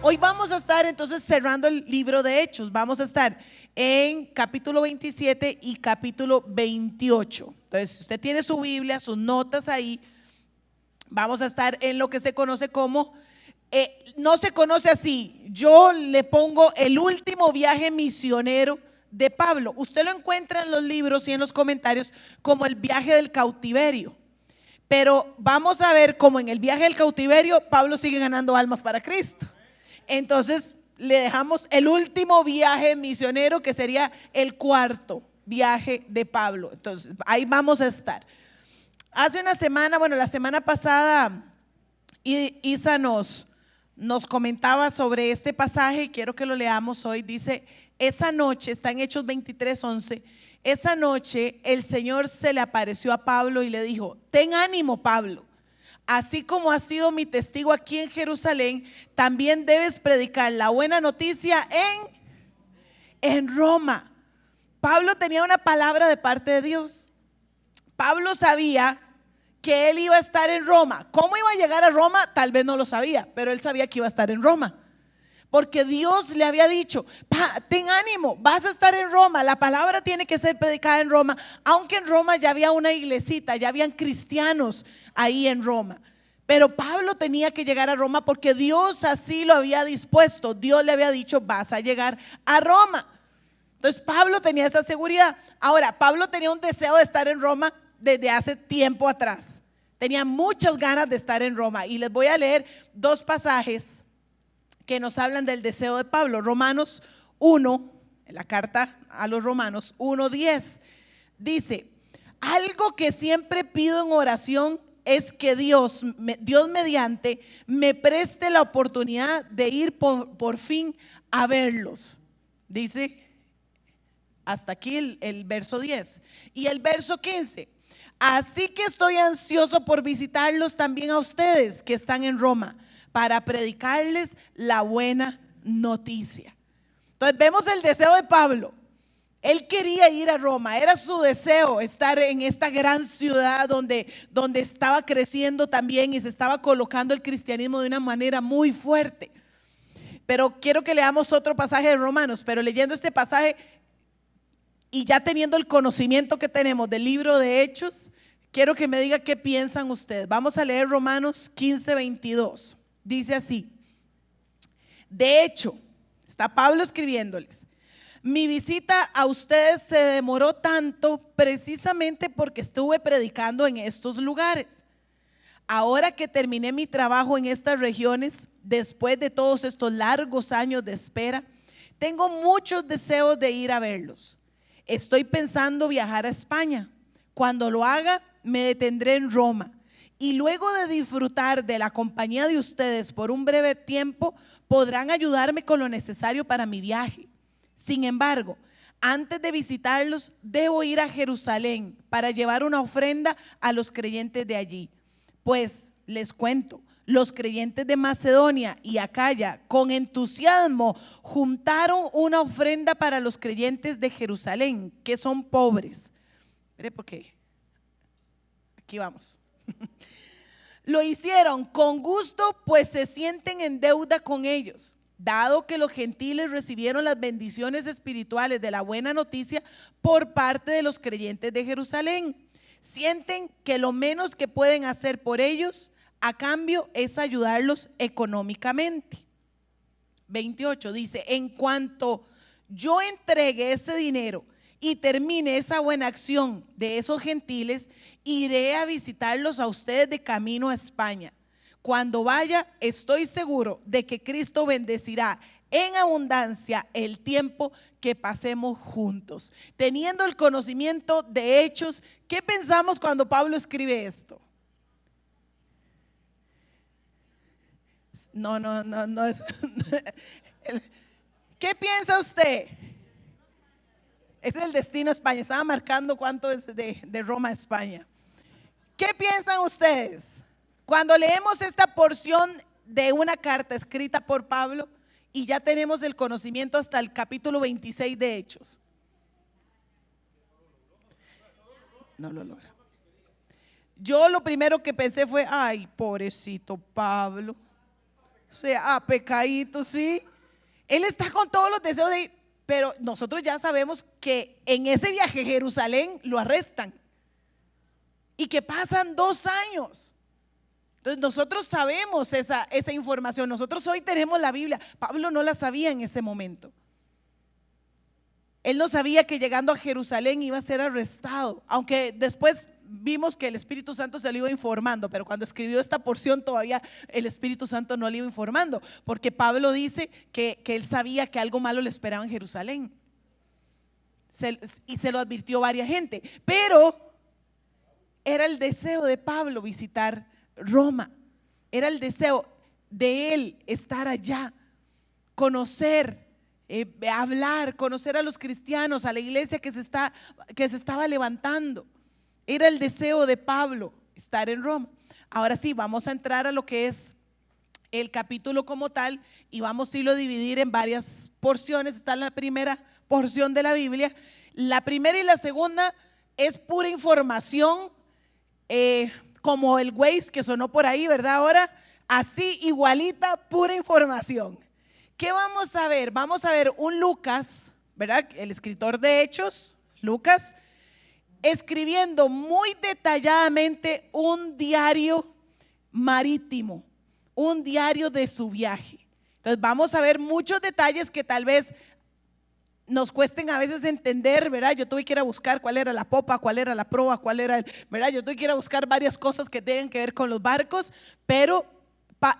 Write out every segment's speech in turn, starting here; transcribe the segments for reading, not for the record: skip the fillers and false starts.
Hoy vamos a estar entonces cerrando el libro de Hechos. Vamos a estar en capítulo 27 y capítulo 28. Entonces, si usted tiene su Biblia, sus notas ahí, vamos a estar en lo que se conoce como, no se conoce así, yo le pongo el último viaje misionero de Pablo. Usted lo encuentra en los libros y en los comentarios como el viaje del cautiverio. Pero vamos a ver cómo en el viaje del cautiverio Pablo sigue ganando almas para Cristo. Entonces le dejamos el último viaje misionero, que sería el cuarto viaje de Pablo. Entonces ahí vamos a estar. Hace una semana, bueno, la semana pasada, Isa nos comentaba sobre este pasaje y quiero que lo leamos hoy. Dice: esa noche, está en Hechos 23:11, esa noche el Señor se le apareció a Pablo y le dijo: ten ánimo, Pablo. Así como has sido mi testigo aquí en Jerusalén, también debes predicar la buena noticia en Roma. Pablo tenía una palabra de parte de Dios. Pablo sabía que él iba a estar en Roma. ¿Cómo iba a llegar a Roma? Tal vez no lo sabía, pero él sabía que iba a estar en Roma. Porque Dios le había dicho: ten ánimo, vas a estar en Roma, la palabra tiene que ser predicada en Roma. Aunque en Roma ya había una iglesita, ya habían cristianos ahí en Roma, pero Pablo tenía que llegar a Roma porque Dios así lo había dispuesto. Dios le había dicho: vas a llegar a Roma. Entonces Pablo tenía esa seguridad. Ahora, Pablo tenía un deseo de estar en Roma desde hace tiempo atrás. Tenía muchas ganas de estar en Roma, y les voy a leer dos pasajes que nos hablan del deseo de Pablo. Romanos 1, en la carta a los Romanos 1:10, dice: algo que siempre pido en oración es que Dios mediante me preste la oportunidad de ir por fin a verlos. Dice hasta aquí el verso 10. Y el verso 15: así que estoy ansioso por visitarlos también a ustedes que están en Roma, para predicarles la buena noticia. Entonces vemos el deseo de Pablo. Él quería ir a Roma, era su deseo estar en esta gran ciudad donde estaba creciendo también y se estaba colocando el cristianismo de una manera muy fuerte. Pero quiero que leamos otro pasaje de Romanos. Pero leyendo este pasaje y ya teniendo el conocimiento que tenemos del libro de Hechos, quiero que me diga qué piensan ustedes. Vamos a leer Romanos 15:22. Dice así: de hecho, está Pablo escribiéndoles, mi visita a ustedes se demoró tanto precisamente porque estuve predicando en estos lugares. Ahora que terminé mi trabajo en estas regiones, después de todos estos largos años de espera, tengo muchos deseos de ir a verlos. Estoy pensando viajar a España. Cuando lo haga, me detendré en Roma. Y luego de disfrutar de la compañía de ustedes por un breve tiempo, podrán ayudarme con lo necesario para mi viaje. Sin embargo, antes de visitarlos, debo ir a Jerusalén para llevar una ofrenda a los creyentes de allí. Pues les cuento, los creyentes de Macedonia y Acaya con entusiasmo juntaron una ofrenda para los creyentes de Jerusalén, que son pobres. Mire, ¿por qué? Aquí vamos. Lo hicieron con gusto, pues se sienten en deuda con ellos. Dado que los gentiles recibieron las bendiciones espirituales de la buena noticia por parte de los creyentes de Jerusalén, sienten que lo menos que pueden hacer por ellos a cambio es ayudarlos económicamente. 28 dice: en cuanto yo entregue ese dinero y termine esa buena acción de esos gentiles, iré a visitarlos a ustedes de camino a España. Cuando vaya, estoy seguro de que Cristo bendecirá en abundancia el tiempo que pasemos juntos. Teniendo el conocimiento de Hechos, ¿qué pensamos cuando Pablo escribe esto? No. ¿Qué piensa usted? Ese es el destino a España. Estaba marcando cuánto es de Roma a España. ¿Qué piensan ustedes? Cuando leemos esta porción de una carta escrita por Pablo y ya tenemos el conocimiento hasta el capítulo 26 de Hechos. No lo logra. yo lo primero que pensé fue, ay, pobrecito Pablo, o sea, pecadito, sí. Él está con todos los deseos de ir, pero nosotros ya sabemos que en ese viaje a Jerusalén lo arrestan y que pasan 2 años. Entonces nosotros sabemos esa información, nosotros hoy tenemos la Biblia. Pablo no la sabía en ese momento. Él no sabía que llegando a Jerusalén iba a ser arrestado, aunque después vimos que el Espíritu Santo se lo iba informando, pero cuando escribió esta porción todavía el Espíritu Santo no le iba informando, porque Pablo dice que él sabía que algo malo le esperaba en Jerusalén, y se lo advirtió varias gente, pero era el deseo de Pablo visitar Roma, era el deseo de él estar allá, conocer, hablar, conocer a los cristianos, a la iglesia que se estaba levantando. Era el deseo de Pablo estar en Roma. Ahora sí, vamos a entrar a lo que es el capítulo como tal y vamos a irlo a dividir en varias porciones. Está en la primera porción de la Biblia. La primera y la segunda es pura información, como el Waze que sonó por ahí, ¿verdad? Ahora, así igualita, pura información. ¿Qué vamos a ver? Vamos a ver un Lucas, ¿verdad? El escritor de Hechos, Lucas, escribiendo muy detalladamente un diario marítimo, un diario de su viaje. Entonces vamos a ver muchos detalles que tal vez nos cuesten a veces entender, ¿verdad? Yo tuve que ir a buscar cuál era la popa, cuál era la proa, cuál era ¿verdad? Yo tuve que ir a buscar varias cosas que tengan que ver con los barcos, pero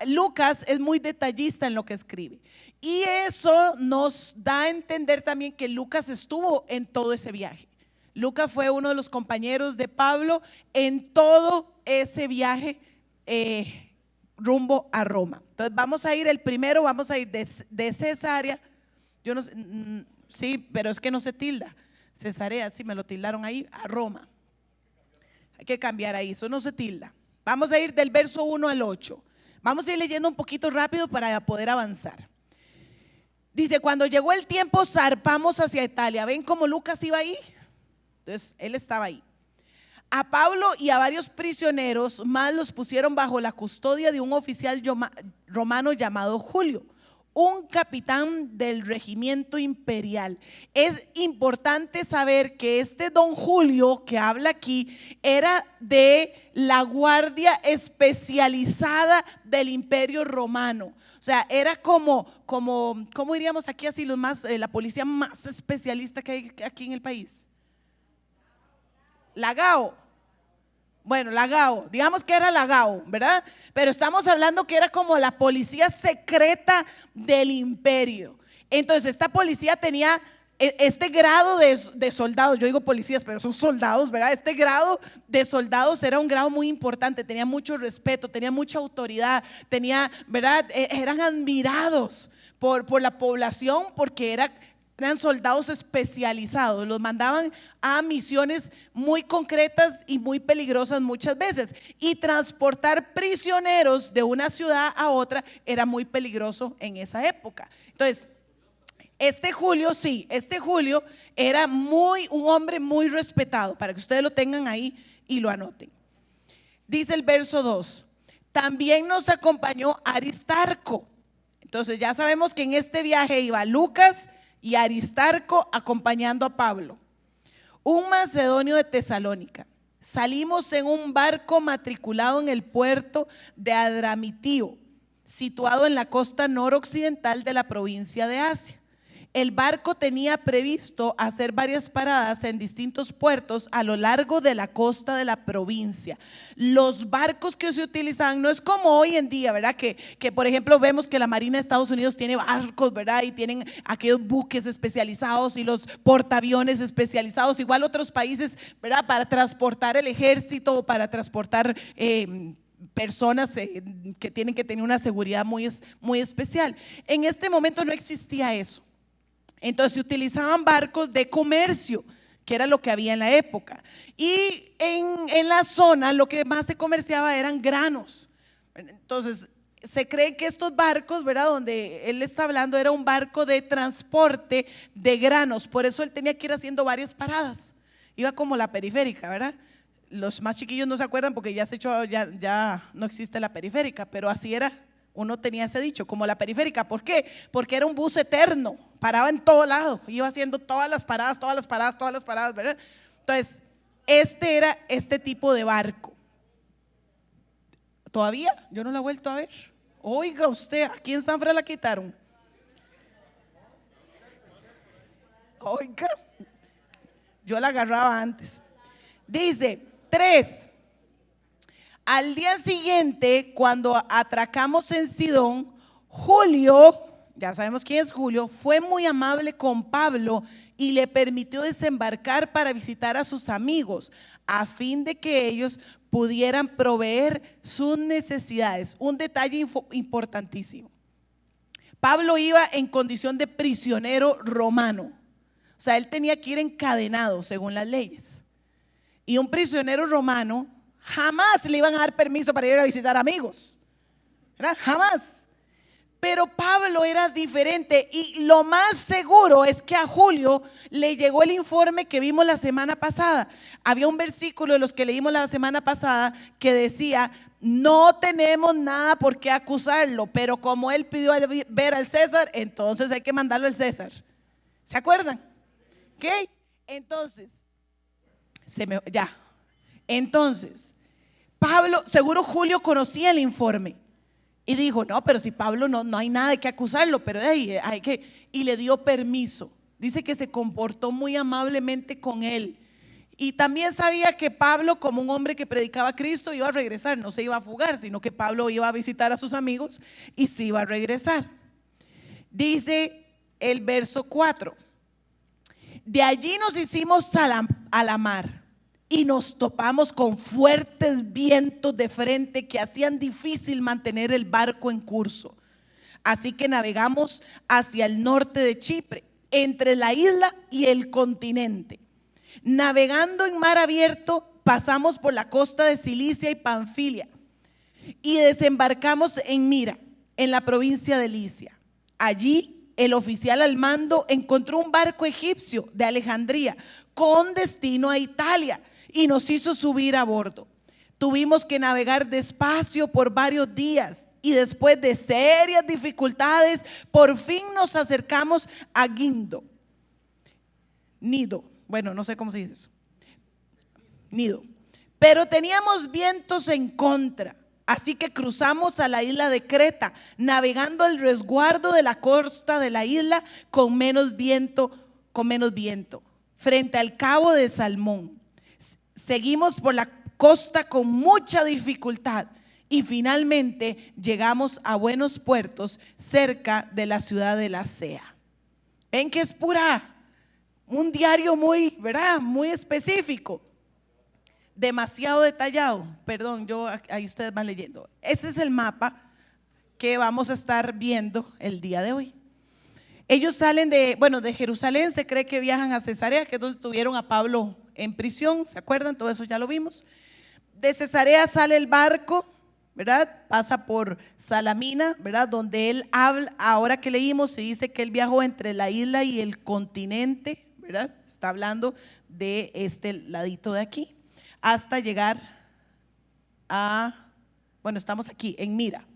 Lucas es muy detallista en lo que escribe. Y eso nos da a entender también que Lucas estuvo en todo ese viaje. Lucas fue uno de los compañeros de Pablo en todo ese viaje rumbo a Roma. Entonces vamos a ir, el primero vamos a ir de Cesarea, yo no sé, sí, pero es que no se tilda, Cesarea, sí me lo tildaron ahí, a Roma. Hay que cambiar ahí, eso no se tilda. Vamos a ir del verso 1 al 8. Vamos a ir leyendo un poquito rápido para poder avanzar. Dice, cuando llegó el tiempo zarpamos hacia Italia. ¿Ven cómo Lucas iba ahí? Entonces, él estaba ahí. A Pablo y a varios prisioneros más los pusieron bajo la custodia de un oficial romano llamado Julio, un capitán del regimiento imperial. Es importante saber que este don Julio que habla aquí era de la guardia especializada del imperio romano. O sea, era ¿cómo diríamos aquí así la policía más especialista que hay aquí en el país? La GAO. Bueno, la GAO, digamos que era la GAO, ¿verdad? Pero estamos hablando que era como la policía secreta del imperio. Entonces esta policía tenía este grado de soldados, yo digo policías, pero son soldados, ¿verdad? Este grado de soldados era un grado muy importante, tenía mucho respeto, tenía mucha autoridad, tenía, ¿verdad? Eran admirados por la población porque eran soldados especializados, los mandaban a misiones muy concretas y muy peligrosas muchas veces, y transportar prisioneros de una ciudad a otra era muy peligroso en esa época. Entonces, este Julio era un hombre muy respetado, para que ustedes lo tengan ahí y lo anoten. Dice el verso 2, también nos acompañó Aristarco. Entonces ya sabemos que en este viaje iba Lucas y Aristarco acompañando a Pablo, un macedonio de Tesalónica. Salimos en un barco matriculado en el puerto de Adramitio, situado en la costa noroccidental de la provincia de Asia. El barco tenía previsto hacer varias paradas en distintos puertos a lo largo de la costa de la provincia. Los barcos que se utilizaban no es como hoy en día, ¿verdad? Que por ejemplo vemos que la Marina de Estados Unidos tiene barcos, ¿verdad? Y tienen aquellos buques especializados y los portaaviones especializados, igual otros países, ¿verdad? Para transportar el ejército, para transportar personas que tienen que tener una seguridad muy especial. En este momento no existía eso. Entonces se utilizaban barcos de comercio, que era lo que había en la época. Y en la zona lo que más se comerciaba eran granos. Entonces se cree que estos barcos, ¿verdad? Donde él está hablando era un barco de transporte de granos. Por eso él tenía que ir haciendo varias paradas. Iba como la periférica, ¿verdad? los más chiquillos no se acuerdan porque ya no existe la periférica, pero así era. Uno tenía ese dicho, como la periférica. ¿Por qué? Porque era un bus eterno, paraba en todo lado, iba haciendo todas las paradas, ¿verdad? Entonces, este era este tipo de barco. ¿Todavía? Yo no la he vuelto a ver. Oiga usted, aquí en San Fran la quitaron. Oiga, yo la agarraba antes. Dice, 3. Al día siguiente, cuando atracamos en Sidón, Julio, ya sabemos quién es Julio, fue muy amable con Pablo y le permitió desembarcar para visitar a sus amigos, a fin de que ellos pudieran proveer sus necesidades. Un detalle importantísimo. Pablo iba en condición de prisionero romano, o sea, él tenía que ir encadenado según las leyes. Y un prisionero romano jamás le iban a dar permiso para ir a visitar amigos, ¿verdad? Jamás. Pero Pablo era diferente y lo más seguro es que a Julio le llegó el informe que vimos la semana pasada. Había un versículo de los que leímos la semana pasada que decía: no tenemos nada por qué acusarlo, pero como él pidió ver al César, entonces hay que mandarlo al César. ¿Se acuerdan? ¿Ok? Entonces, Entonces, Pablo, seguro Julio conocía el informe y dijo: no, pero si Pablo no hay nada que acusarlo, pero hay que, y le dio permiso. Dice que se comportó muy amablemente con él. Y también sabía que Pablo, como un hombre que predicaba a Cristo, iba a regresar, no se iba a fugar, sino que Pablo iba a visitar a sus amigos y se iba a regresar. Dice el verso 4: de allí nos hicimos a la mar y nos topamos con fuertes vientos de frente que hacían difícil mantener el barco en curso. Así que navegamos hacia el norte de Chipre, entre la isla y el continente. Navegando en mar abierto, pasamos por la costa de Cilicia y Panfilia y desembarcamos en Mira, en la provincia de Licia. Allí el oficial al mando encontró un barco egipcio de Alejandría con destino a Italia y nos hizo subir a bordo. Tuvimos que navegar despacio por varios días y después de serias dificultades, por fin nos acercamos a Nido. Bueno, no sé cómo se dice eso. Nido. Pero teníamos vientos en contra. Así que cruzamos a la isla de Creta, navegando al resguardo de la costa de la isla con menos viento, frente al cabo de Salmón. Seguimos por la costa con mucha dificultad y finalmente llegamos a buenos puertos cerca de la ciudad de Lasea. Ven que es un diario muy, ¿verdad? Muy específico. Demasiado detallado, perdón, ahí ustedes van leyendo. Ese es el mapa que vamos a estar viendo el día de hoy. Ellos salen de Jerusalén, se cree que viajan a Cesarea, que es donde tuvieron a Pablo en prisión, ¿se acuerdan? Todo eso ya lo vimos. De Cesarea sale el barco, ¿verdad? Pasa por Salamina, ¿verdad? Donde él habla, ahora que leímos, se dice que él viajó entre la isla y el continente, ¿verdad? Está hablando de este ladito de aquí, hasta llegar estamos aquí en Mira.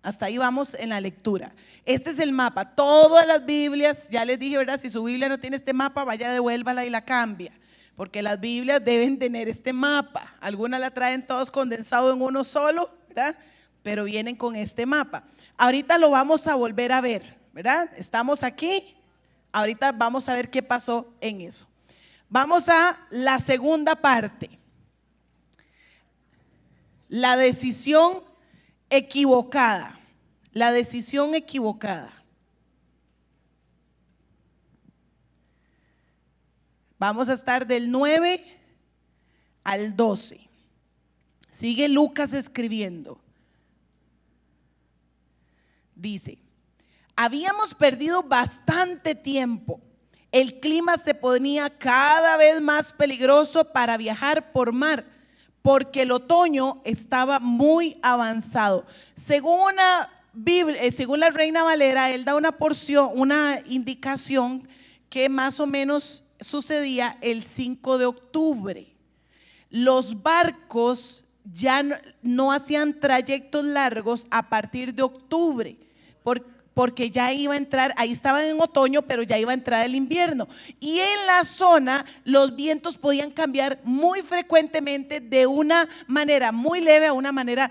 Hasta ahí vamos en la lectura. Este es el mapa. Todas las Biblias, ya les dije, ¿verdad? Si su Biblia no tiene este mapa, vaya, devuélvala y la cambia. Porque las Biblias deben tener este mapa. Algunas la traen todos condensado en uno solo, ¿verdad? Pero vienen con este mapa. Ahorita lo vamos a volver a ver, ¿verdad? Estamos aquí. Ahorita vamos a ver qué pasó en eso. Vamos a la segunda parte. La decisión equivocada. La decisión equivocada. Vamos a estar del 9 al 12. Sigue Lucas escribiendo. Dice: habíamos perdido bastante tiempo. El clima se ponía cada vez más peligroso para viajar por mar, porque el otoño estaba muy avanzado. Según la Reina Valera, él da una indicación que más o menos sucedía el 5 de octubre. los barcos ya no hacían trayectos largos a partir de octubre, porque ya iba a entrar, ahí estaban en otoño, pero ya iba a entrar el invierno. Y en la zona los vientos podían cambiar muy frecuentemente de una manera muy leve a una manera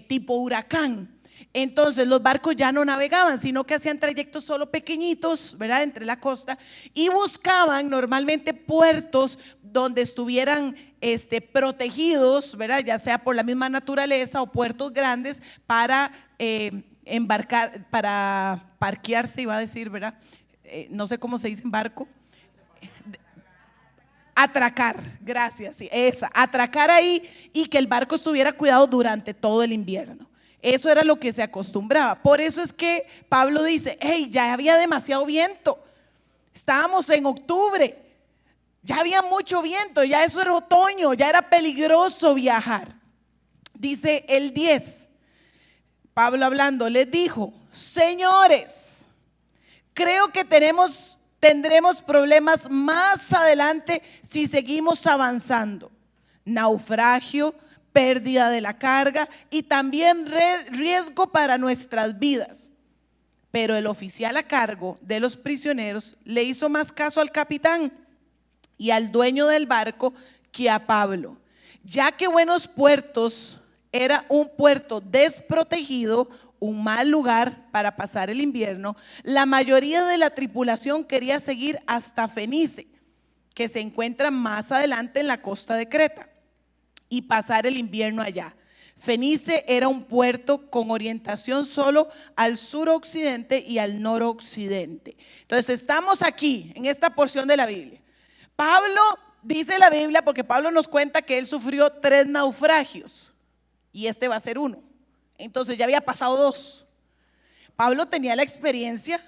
tipo huracán. Entonces los barcos ya no navegaban, sino que hacían trayectos solo pequeñitos, ¿verdad?, entre la costa, y buscaban normalmente puertos donde estuvieran protegidos, ¿verdad?, ya sea por la misma naturaleza, o puertos grandes para embarcar, para parquearse, iba a decir, ¿verdad? No sé cómo se dice en barco. Atracar, gracias, sí, atracar ahí, y que el barco estuviera cuidado durante todo el invierno. Eso era lo que se acostumbraba. Por eso es que Pablo dice: hey, ya había demasiado viento, estábamos en octubre, ya había mucho viento, ya eso era otoño, ya era peligroso viajar. Dice el 10, Pablo hablando, les dijo: señores, creo que tendremos problemas más adelante si seguimos avanzando. Naufragio, pérdida de la carga y también riesgo para nuestras vidas. Pero el oficial a cargo de los prisioneros le hizo más caso al capitán y al dueño del barco que a Pablo, ya que Buenos Puertos era un puerto desprotegido, un mal lugar para pasar el invierno. La mayoría de la tripulación quería seguir hasta Fenice, que se encuentra más adelante en la costa de Creta, y pasar el invierno allá. Fenice era un puerto con orientación solo al suroccidente y al noroccidente. Entonces estamos aquí en esta porción de la Biblia. Pablo, dice la Biblia, porque Pablo nos cuenta que él sufrió 3 naufragios y este va a ser uno. Entonces ya había pasado 2. Pablo tenía la experiencia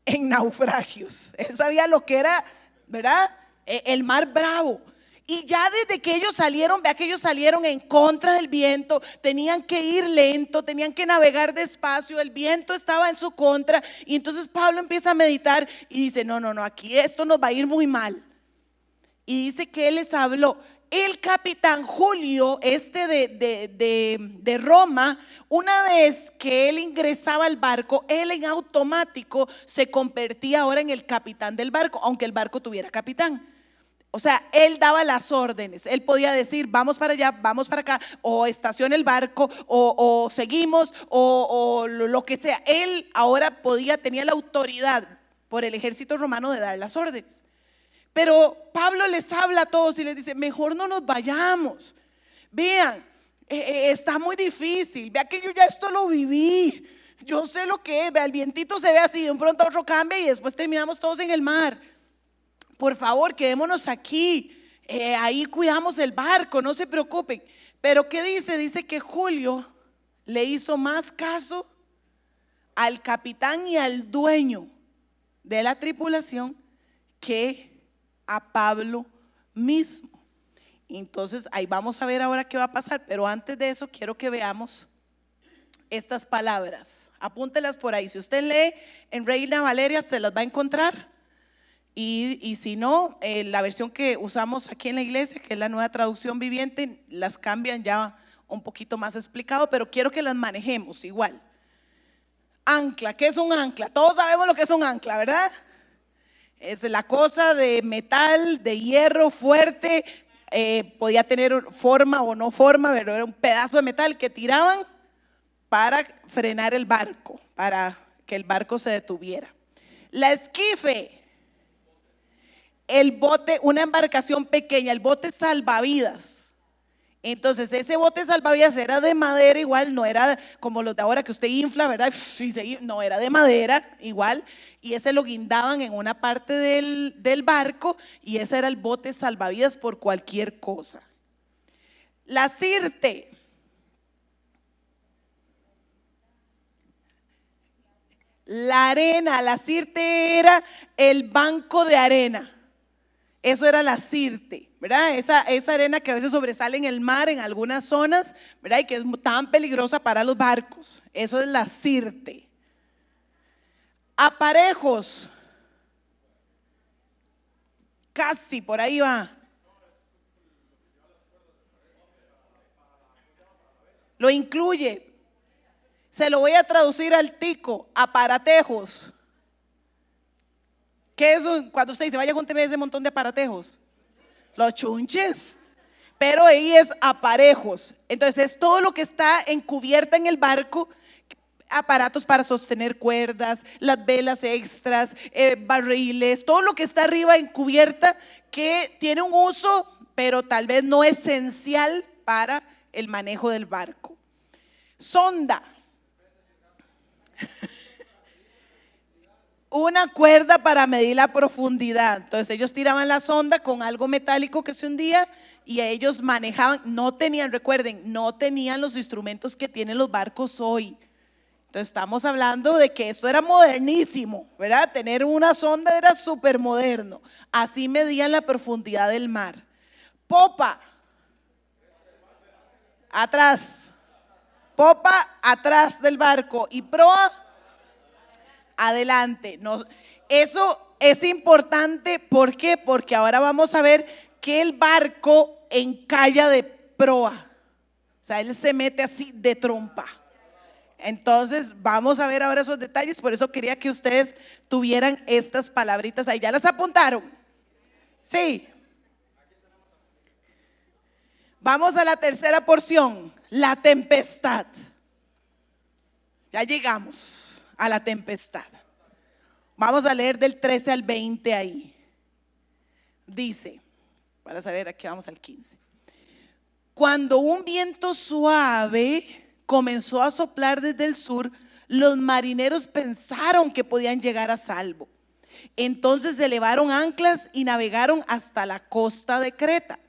en naufragios. Él sabía lo que era, ¿verdad?, el mar bravo. Y ya desde que ellos salieron, vea que ellos salieron en contra del viento, tenían que ir lento, tenían que navegar despacio, el viento estaba en su contra. Y entonces Pablo empieza a meditar y dice: no, aquí esto nos va a ir muy mal. Y dice que él les habló. El capitán Julio, de Roma, una vez que él ingresaba al barco, él en automático se convertía ahora en el capitán del barco, aunque el barco tuviera capitán. O sea, él daba las órdenes, él podía decir: vamos para allá, vamos para acá, o estaciona el barco, o seguimos, o lo que sea. Él ahora tenía la autoridad por el ejército romano de dar las órdenes. Pero Pablo les habla a todos y les dice: mejor no nos vayamos. Vean, está muy difícil, vea que yo ya esto lo viví, yo sé lo que es, vea, el vientito se ve así, de un pronto a otro cambia y después terminamos todos en el mar. Por favor, quedémonos aquí, ahí cuidamos el barco, no se preocupen. Pero ¿qué dice? Dice que Julio le hizo más caso al capitán y al dueño de la tripulación que a Pablo mismo. Entonces ahí vamos a ver ahora qué va a pasar, pero antes de eso quiero que veamos estas palabras. Apúntelas por ahí. Si usted lee en Reina Valeria se las va a encontrar. Y si no, la versión que usamos aquí en la iglesia, que es la Nueva Traducción Viviente, las cambian ya un poquito más explicado, pero quiero que las manejemos igual. Ancla, ¿qué es un ancla? Todos sabemos lo que es un ancla, ¿verdad? Es la cosa de metal, de hierro fuerte, podía tener forma o no forma, pero era un pedazo de metal que tiraban para frenar el barco, para que el barco se detuviera. La esquife, el bote, una embarcación pequeña, el bote salvavidas. Entonces ese bote salvavidas era de madera igual, no era como los de ahora que usted infla, ¿verdad? No, era de madera igual, y ese lo guindaban en una parte del barco, y ese era el bote salvavidas por cualquier cosa. La sirte, la arena, la sirte era el banco de arena. Eso era la sirte, ¿verdad? Esa arena que a veces sobresale en el mar en algunas zonas, ¿verdad? Y que es tan peligrosa para los barcos. Eso es la sirte. Aparejos, casi por ahí va. Lo incluye. Se lo voy a traducir al tico, aparatejos. ¿Qué es cuando usted dice, vaya, júnteme ese montón de aparatejos? Los chunches. Pero ahí es aparejos. Entonces es todo lo que está en cubierta en el barco, aparatos para sostener cuerdas, las velas extras, barriles, todo lo que está arriba en cubierta que tiene un uso, pero tal vez no esencial para el manejo del barco. Sonda. Una cuerda para medir la profundidad. Entonces ellos tiraban la sonda con algo metálico que se hundía y ellos manejaban, no tenían, recuerden, no tenían los instrumentos que tienen los barcos hoy. Entonces estamos hablando de que esto era modernísimo, ¿verdad? Tener una sonda era súper moderno. Así medían la profundidad del mar. Popa, atrás. Popa, atrás del barco. Y proa, adelante. No, eso es importante. ¿Por qué? Porque ahora vamos a ver que el barco encalla de proa. O sea, él se mete así de trompa. Entonces vamos a ver ahora esos detalles. Por eso quería que ustedes tuvieran estas palabritas ahí. ¿Ya las apuntaron? Sí. Vamos a la tercera porción, la tempestad. Ya llegamos a la tempestad. Vamos a leer del 13 al 20 ahí. Dice, para saber, aquí vamos al 15. Cuando un viento suave comenzó a soplar desde el sur, los marineros pensaron que podían llegar a salvo. Entonces elevaron anclas y navegaron hasta la costa de Creta.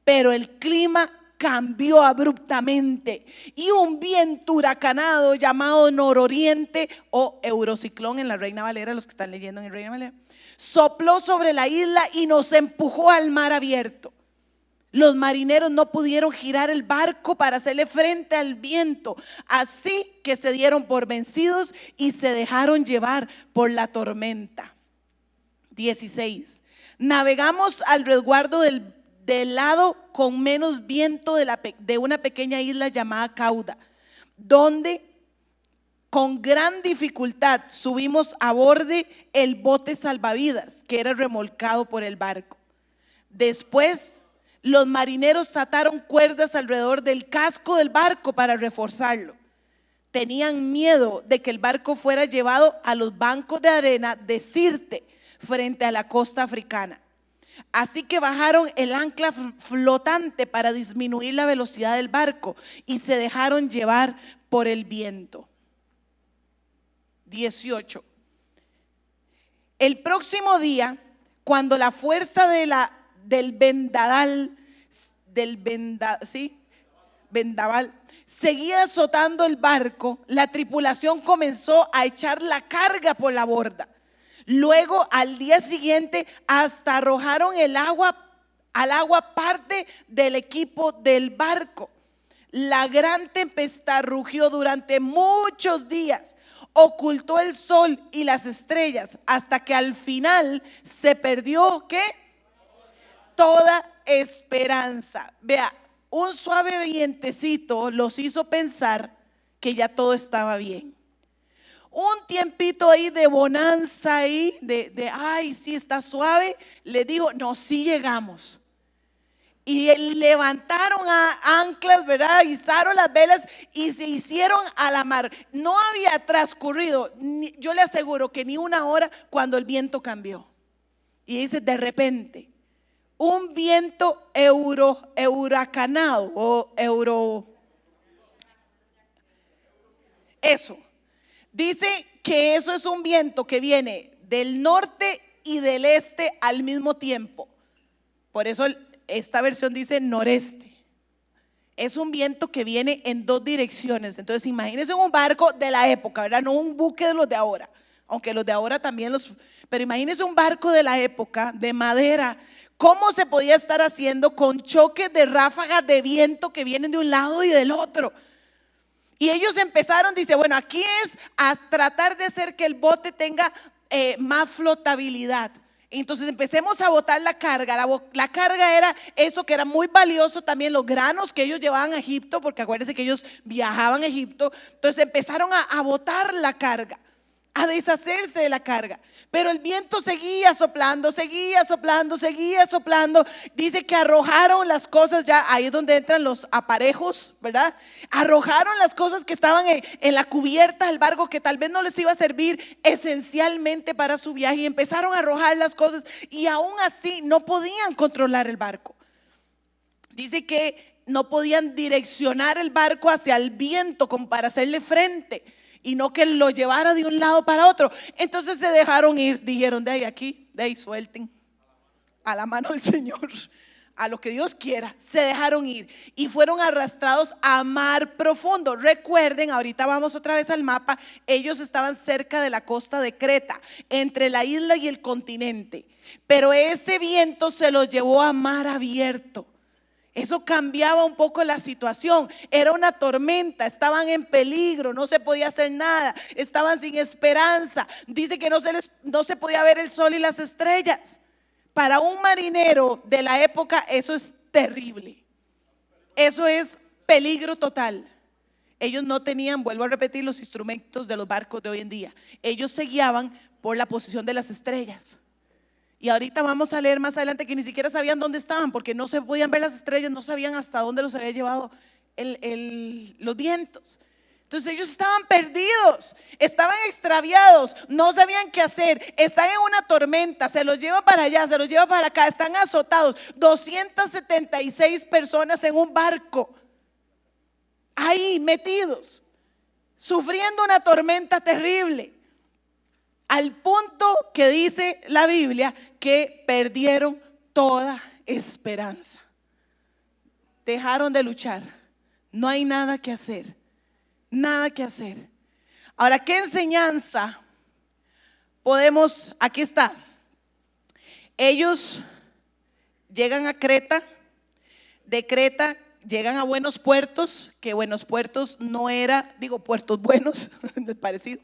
Pero el clima cambió abruptamente y un viento huracanado llamado nororiente o eurociclón en la Reina Valera, los que están leyendo en el Reina Valera, sopló sobre la isla y nos empujó al mar abierto. Los marineros no pudieron girar el barco para hacerle frente al viento, así que se dieron por vencidos y se dejaron llevar por la tormenta. 16. Navegamos al resguardo del lado con menos viento de una pequeña isla llamada Cauda, donde con gran dificultad subimos a borde el bote salvavidas que era remolcado por el barco. Después los marineros ataron cuerdas alrededor del casco del barco para reforzarlo. Tenían miedo de que el barco fuera llevado a los bancos de arena de Sirte, frente a la costa africana. Así que bajaron el ancla flotante para disminuir la velocidad del barco y se dejaron llevar por el viento. 18. El próximo día, cuando la fuerza del vendaval seguía azotando el barco, la tripulación comenzó a echar la carga por la borda. Luego, al día siguiente, hasta arrojaron al agua parte del equipo del barco. La gran tempestad rugió durante muchos días, ocultó el sol y las estrellas, hasta que al final se perdió, ¿qué? Toda esperanza. Vea, un suave vientecito los hizo pensar que ya todo estaba bien. Un tiempito ahí de bonanza ahí, ay, sí está suave, le digo, no, sí llegamos. Y levantaron anclas, ¿verdad? Izaron las velas y se hicieron a la mar. No había transcurrido, yo le aseguro que ni una hora cuando el viento cambió. Y dice, de repente, un viento huracanado o eso. Dice que eso es un viento que viene del norte y del este al mismo tiempo. Por eso esta versión dice noreste. Es un viento que viene en dos direcciones. Entonces imagínense un barco de la época, ¿verdad? No un buque de los de ahora. Aunque los de ahora también pero imagínense un barco de la época, de madera. ¿Cómo se podía estar haciendo con choques de ráfagas de viento que vienen de un lado y del otro? Y ellos empezaron, dice, bueno, aquí es a tratar de hacer que el bote tenga más flotabilidad. Entonces empecemos a botar la carga. La carga era eso que era muy valioso también, los granos que ellos llevaban a Egipto, porque acuérdense que ellos viajaban a Egipto. Entonces empezaron a botar la carga, a deshacerse de la carga. Pero el viento seguía soplando, seguía soplando, seguía soplando. Dice que arrojaron las cosas, ya ahí es donde entran los aparejos, ¿verdad? Arrojaron las cosas que estaban en la cubierta del barco, que tal vez no les iba a servir esencialmente para su viaje, y empezaron a arrojar las cosas, y aún así no podían controlar el barco. Dice que no podían direccionar el barco hacia el viento como para hacerle frente, y no que lo llevara de un lado para otro. Entonces se dejaron ir, dijeron: de ahí aquí, de ahí suelten, a la mano del Señor, a lo que Dios quiera. Se dejaron ir y fueron arrastrados a mar profundo. Recuerden, ahorita vamos otra vez al mapa, ellos estaban cerca de la costa de Creta, entre la isla y el continente, pero ese viento se los llevó a mar abierto. Eso cambiaba un poco la situación. Era una tormenta, estaban en peligro, no se podía hacer nada, estaban sin esperanza. Dice que no se podía ver el sol y las estrellas. Para un marinero de la época eso es terrible. Eso es peligro total. Ellos no tenían, vuelvo a repetir, los instrumentos de los barcos de hoy en día. Ellos se guiaban por la posición de las estrellas. Y ahorita vamos a leer más adelante que ni siquiera sabían dónde estaban, porque no se podían ver las estrellas, no sabían hasta dónde los había llevado los vientos. Entonces ellos estaban perdidos, estaban extraviados, no sabían qué hacer, están en una tormenta, se los lleva para allá, se los lleva para acá, están azotados, 276 personas en un barco, ahí metidos, sufriendo una tormenta terrible. Al punto que dice la Biblia que perdieron toda esperanza. Dejaron de luchar. No hay nada que hacer. Nada que hacer. Ahora, ¿qué enseñanza podemos? Aquí está. Ellos llegan a Creta. De Creta llegan a Buenos Puertos, que Buenos Puertos no era, digo, puertos buenos, parecido.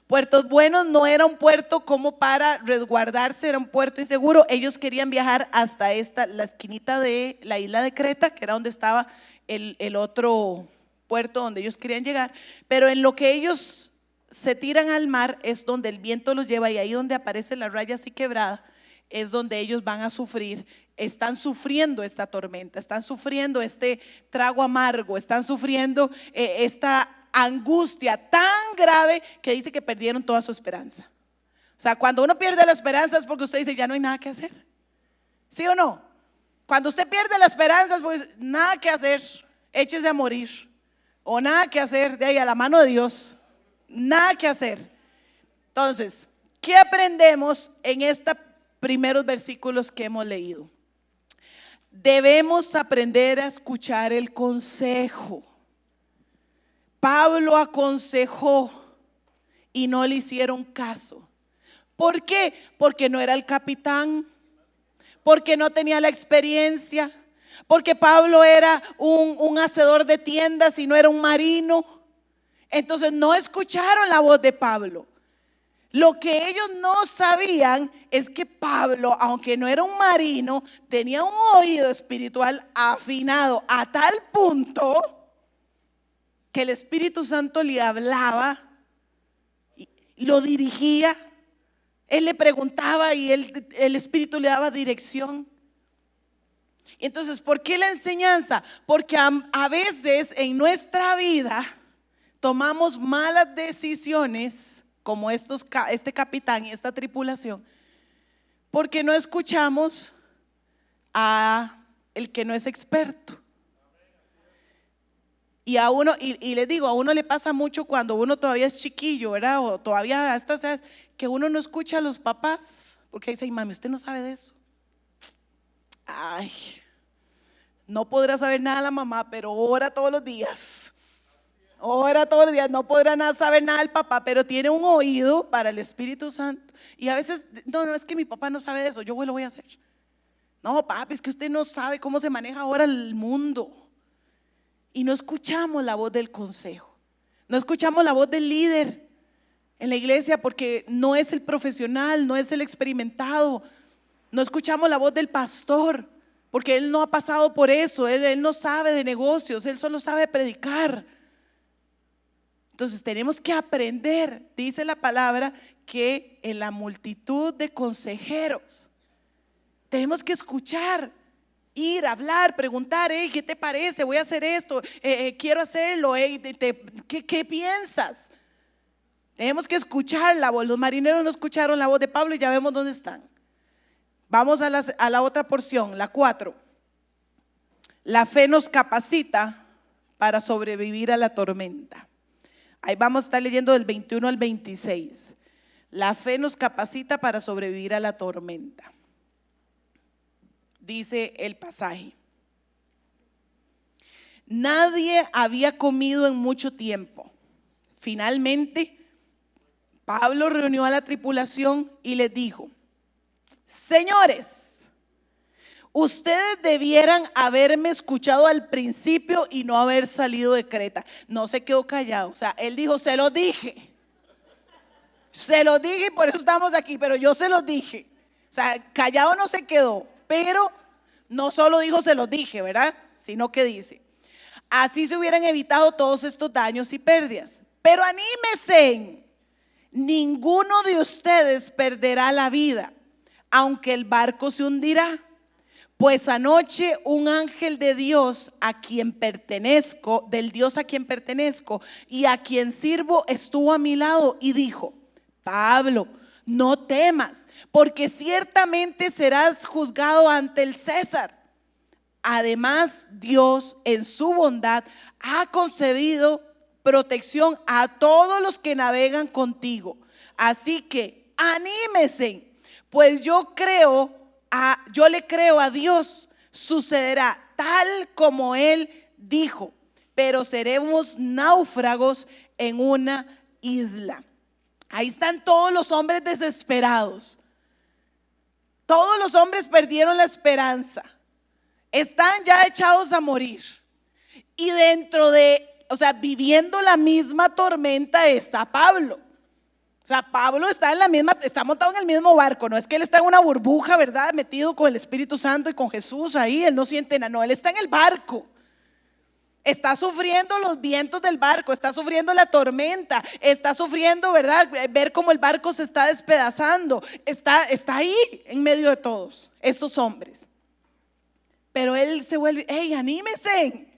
Puertos Buenos no era un puerto como para resguardarse, era un puerto inseguro. Ellos querían viajar hasta la esquinita de la isla de Creta, que era donde estaba el otro puerto donde ellos querían llegar. Pero en lo que ellos se tiran al mar es donde el viento los lleva, y ahí donde aparece la raya así quebrada es donde ellos van a sufrir. Están sufriendo esta tormenta, están sufriendo este trago amargo, están sufriendo esta angustia tan grave que dice que perdieron toda su esperanza. O sea, cuando uno pierde la esperanza es porque usted dice: ya no hay nada que hacer. ¿Sí o no? Cuando usted pierde la esperanza es porque nada que hacer, échese a morir. O nada que hacer, de ahí a la mano de Dios. Nada que hacer. Entonces, ¿qué aprendemos en estos primeros versículos que hemos leído? Debemos aprender a escuchar el consejo. Pablo aconsejó y no le hicieron caso. ¿Por qué? Porque no era el capitán, porque no tenía la experiencia, porque Pablo era un hacedor de tiendas y no era un marino. Entonces no escucharon la voz de Pablo. Lo que ellos no sabían es que Pablo, aunque no era un marino, tenía un oído espiritual afinado a tal punto que el Espíritu Santo le hablaba y lo dirigía. Él le preguntaba y el Espíritu le daba dirección. Entonces, ¿por qué la enseñanza? Porque a veces en nuestra vida tomamos malas decisiones, como este capitán y esta tripulación, porque no escuchamos a el que no es experto. Y les digo, a uno le pasa mucho cuando uno todavía es chiquillo, ¿verdad? O todavía hasta edades, que uno no escucha a los papás, porque dice: ay, mami, usted no sabe de eso. Ay, no podrá saber nada la mamá, pero ora todos los días. Ora todos los días, no podrá saber nada el papá, pero tiene un oído para el Espíritu Santo. Y a veces, no, es que mi papá no sabe de eso, yo lo voy a hacer. No, papi, es que usted no sabe cómo se maneja ahora el mundo. Y no escuchamos la voz del consejo, no escuchamos la voz del líder en la iglesia, porque no es el profesional, no es el experimentado. no escuchamos la voz del pastor, porque él no ha pasado por eso, él no sabe de negocios, él solo sabe predicar. Entonces tenemos que aprender, dice la palabra, que en la multitud de consejeros tenemos que escuchar, ir, hablar, preguntar, hey, ¿qué te parece? Voy a hacer esto, quiero hacerlo, hey, ¿qué piensas? Tenemos que escuchar la voz. Los marineros no escucharon la voz de Pablo y ya vemos dónde están. Vamos a la otra porción, la 4. La fe nos capacita para sobrevivir a la tormenta. Ahí vamos a estar leyendo del 21 al 26. La fe nos capacita para sobrevivir a la tormenta. Dice el pasaje: nadie había comido en mucho tiempo. Finalmente, Pablo reunió a la tripulación y les dijo: señores, ustedes debieran haberme escuchado al principio y no haber salido de Creta. No se quedó callado, o sea, él dijo: se lo dije y por eso estamos aquí, pero yo se los dije. O sea, callado no se quedó, pero no solo dijo se los dije, ¿verdad? Sino que dice: así se hubieran evitado todos estos daños y pérdidas. Pero anímense, ninguno de ustedes perderá la vida, aunque el barco se hundirá. Pues anoche un ángel de Dios a quien pertenezco, del Dios a quien pertenezco y a quien sirvo, estuvo a mi lado y dijo: Pablo, no temas, porque ciertamente serás juzgado ante el César. Además, Dios en su bondad ha concedido protección a todos los que navegan contigo. Así que anímense, pues yo le creo a Dios, sucederá tal como Él dijo, pero seremos náufragos en una isla. Ahí están todos los hombres desesperados. Todos los hombres perdieron la esperanza. Están ya echados a morir. Y viviendo la misma tormenta está Pablo. O sea, Pablo está montado en el mismo barco. No es que él está en una burbuja, ¿verdad? Metido con el Espíritu Santo y con Jesús ahí. Él no siente nada. No, él está en el barco. Está sufriendo los vientos del barco, está sufriendo la tormenta, está sufriendo, ¿verdad? Ver cómo el barco se está despedazando. Está ahí en medio de todos estos hombres. Pero él se vuelve: hey, anímense.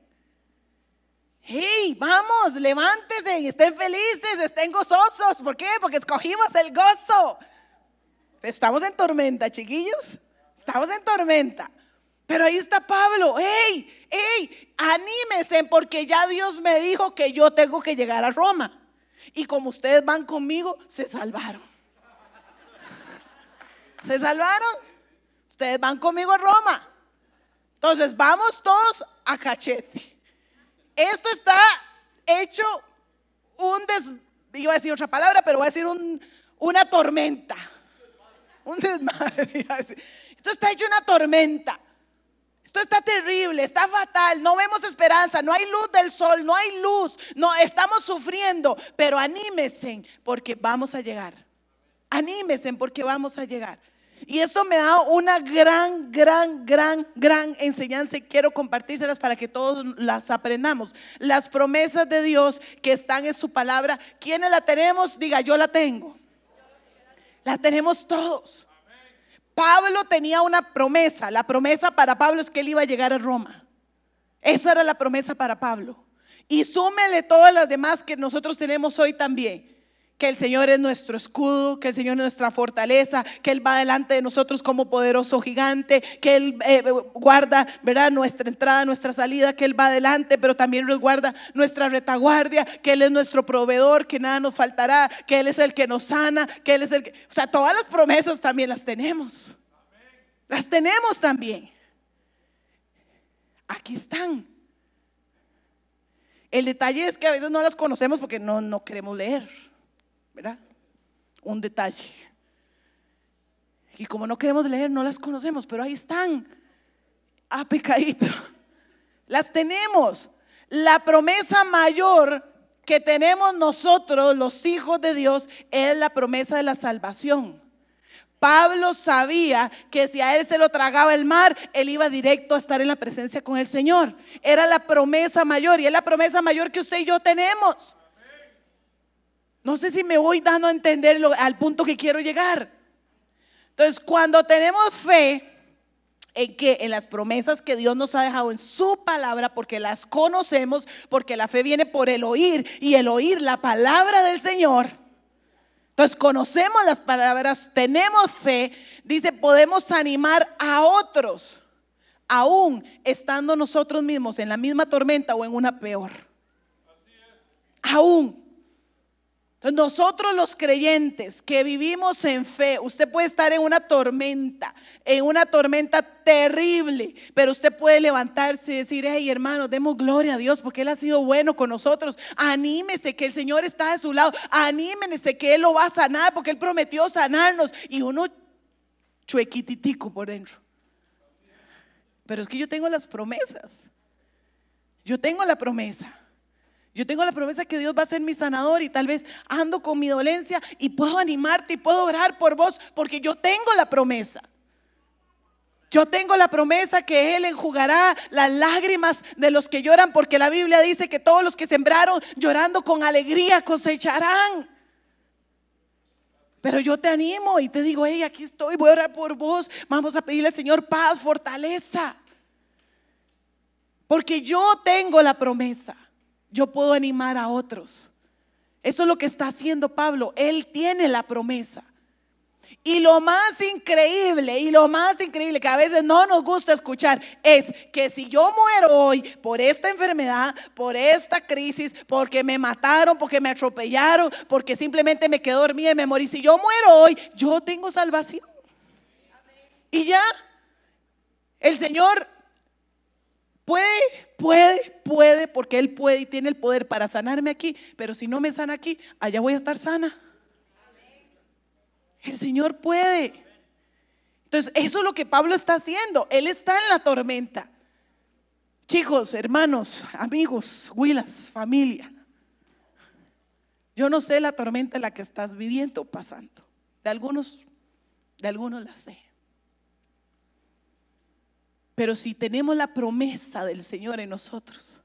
Hey, vamos, levántense, estén felices, estén gozosos. ¿Por qué? Porque escogimos el gozo. Estamos en tormenta, chiquillos. Estamos en tormenta. Pero ahí está Pablo: hey, anímense, porque ya Dios me dijo que yo tengo que llegar a Roma. Y como ustedes van conmigo, se salvaron. ¿Se salvaron? Ustedes van conmigo a Roma. Entonces vamos todos a cachete. Esto está hecho iba a decir otra palabra, pero voy a decir una tormenta. Un desmadre. Esto está hecho una tormenta. Esto está terrible, está fatal, no vemos esperanza, no hay luz del sol, no hay luz, no, estamos sufriendo, pero anímense porque vamos a llegar. Anímense porque vamos a llegar. Y esto me da una gran enseñanza y quiero compartírselas para que todos las aprendamos. Las promesas de Dios que están en su palabra, ¿quiénes la tenemos? Diga: yo la tengo. La tenemos todos. Pablo tenía una promesa. La promesa para Pablo es que él iba a llegar a Roma. Esa era la promesa para Pablo. Y súmele todas las demás que nosotros tenemos hoy también. Que el Señor es nuestro escudo, que el Señor es nuestra fortaleza, que Él va delante de nosotros como poderoso gigante, que Él guarda, ¿verdad?, nuestra entrada, nuestra salida, que Él va adelante, pero también resguarda nuestra retaguardia, que Él es nuestro proveedor, que nada nos faltará, que Él es el que nos sana, que Él es el que... O sea, todas las promesas también las tenemos. Las tenemos también. Aquí están. El detalle es que a veces no las conocemos porque no queremos leer, ¿verdad? Un detalle. Y como no queremos leer, no las conocemos, pero ahí están. Pecadito. Las tenemos. La promesa mayor que tenemos nosotros, los hijos de Dios, es la promesa de la salvación. Pablo sabía que si a él se lo tragaba el mar, él iba directo a estar en la presencia con el Señor. Era la promesa mayor, y es la promesa mayor que usted y yo tenemos. No sé si me voy dando a entender al punto que quiero llegar. Entonces, cuando tenemos fe en las promesas que Dios nos ha dejado en su palabra, porque las conocemos, porque la fe viene por el oír, y el oír la palabra del Señor. Entonces conocemos las palabras, tenemos fe, dice, podemos animar a otros, aún estando nosotros mismos en la misma tormenta o en una peor. Aún. Entonces nosotros los creyentes que vivimos en fe, usted puede estar en una tormenta terrible, pero usted puede levantarse y decir: hey, hermanos, demos gloria a Dios porque Él ha sido bueno con nosotros. Anímese que el Señor está de su lado, anímense que Él lo va a sanar porque Él prometió sanarnos. Y uno chuequititico por dentro. Pero es que yo tengo las promesas. Yo tengo la promesa. Yo tengo la promesa que Dios va a ser mi sanador, y tal vez ando con mi dolencia y puedo animarte y puedo orar por vos porque yo tengo la promesa. Yo tengo la promesa que Él enjugará las lágrimas de los que lloran, porque la Biblia dice que todos los que sembraron llorando con alegría cosecharán. Pero yo te animo y te digo: hey, aquí estoy, voy a orar por vos. Vamos a pedirle al Señor paz, fortaleza, porque yo tengo la promesa. Yo puedo animar a otros. Eso es lo que está haciendo Pablo. Él tiene la promesa. Y lo más increíble que a veces no nos gusta escuchar es que si yo muero hoy por esta enfermedad, por esta crisis, porque me mataron, porque me atropellaron, porque simplemente me quedé dormida y me morí, si yo muero hoy, yo tengo salvación. Y ya, el Señor puede, porque Él puede y tiene el poder para sanarme aquí, pero si no me sana aquí, allá voy a estar sana. El Señor puede. Entonces, eso es lo que Pablo está haciendo. Él está en la tormenta. Chicos, hermanos, amigos, huilas, familia, yo no sé la tormenta en la que estás viviendo, pasando. De algunos la sé. Pero si tenemos la promesa del Señor en nosotros,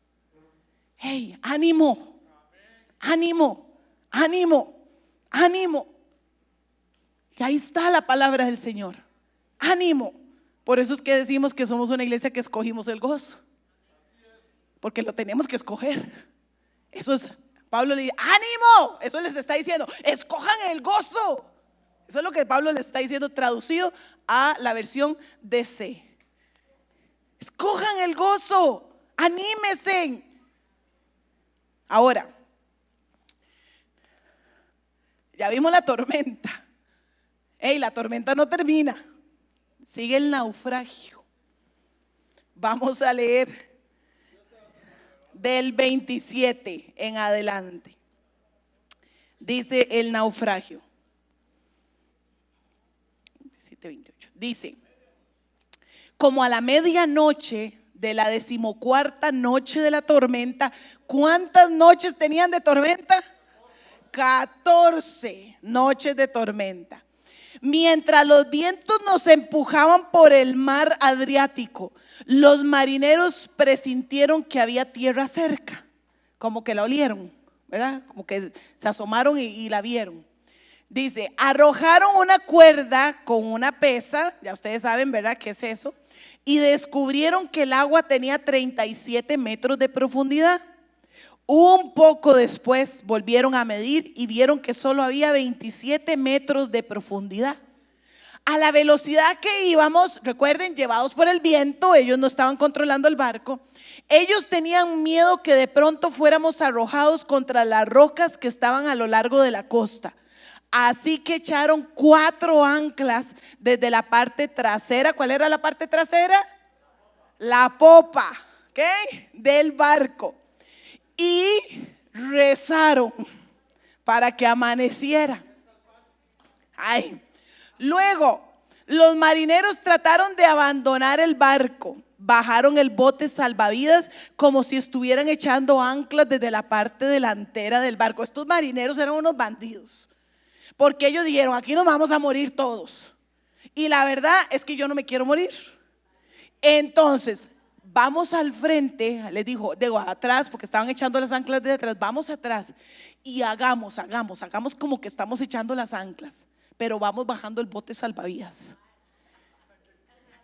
hey, ánimo, ánimo, ánimo, ánimo. Y ahí está la palabra del Señor. Ánimo. Por eso es que decimos que somos una iglesia que escogimos el gozo, porque lo tenemos que escoger. Eso es, Pablo le dice: ánimo. Eso les está diciendo: escojan el gozo. Eso es lo que Pablo les está diciendo, traducido a la versión DC. Escojan el gozo, anímense. Ahora, ya vimos la tormenta. Hey, la tormenta no termina, sigue el naufragio. Vamos a leer del 27 en adelante. Dice el naufragio. 27-28. Dice: como a la medianoche de la 14ª noche de la tormenta. ¿Cuántas noches tenían de tormenta? 14 noches de tormenta. Mientras los vientos nos empujaban por el mar Adriático, los marineros presintieron que había tierra cerca. Como que la olieron, ¿verdad? Como que se asomaron y la vieron. Dice: arrojaron una cuerda con una pesa, ya ustedes saben, ¿verdad?, qué es eso, y descubrieron que el agua tenía 37 metros de profundidad. Un poco después volvieron a medir y vieron que solo había 27 metros de profundidad. A la velocidad que íbamos, recuerden, llevados por el viento, ellos no estaban controlando el barco. Ellos tenían miedo que de pronto fuéramos arrojados contra las rocas que estaban a lo largo de la costa. Así que echaron 4 anclas desde la parte trasera. ¿Cuál era la parte trasera? La popa, ¿ok?, del barco. Y rezaron para que amaneciera. Ay. Luego, los marineros trataron de abandonar el barco. Bajaron el bote salvavidas como si estuvieran echando anclas desde la parte delantera del barco. Estos marineros eran unos bandidos, porque ellos dijeron: aquí nos vamos a morir todos. Y la verdad es que yo no me quiero morir. Entonces, vamos al frente, les digo atrás, porque estaban echando las anclas de atrás, vamos atrás y hagamos como que estamos echando las anclas, pero vamos bajando el bote salvavidas.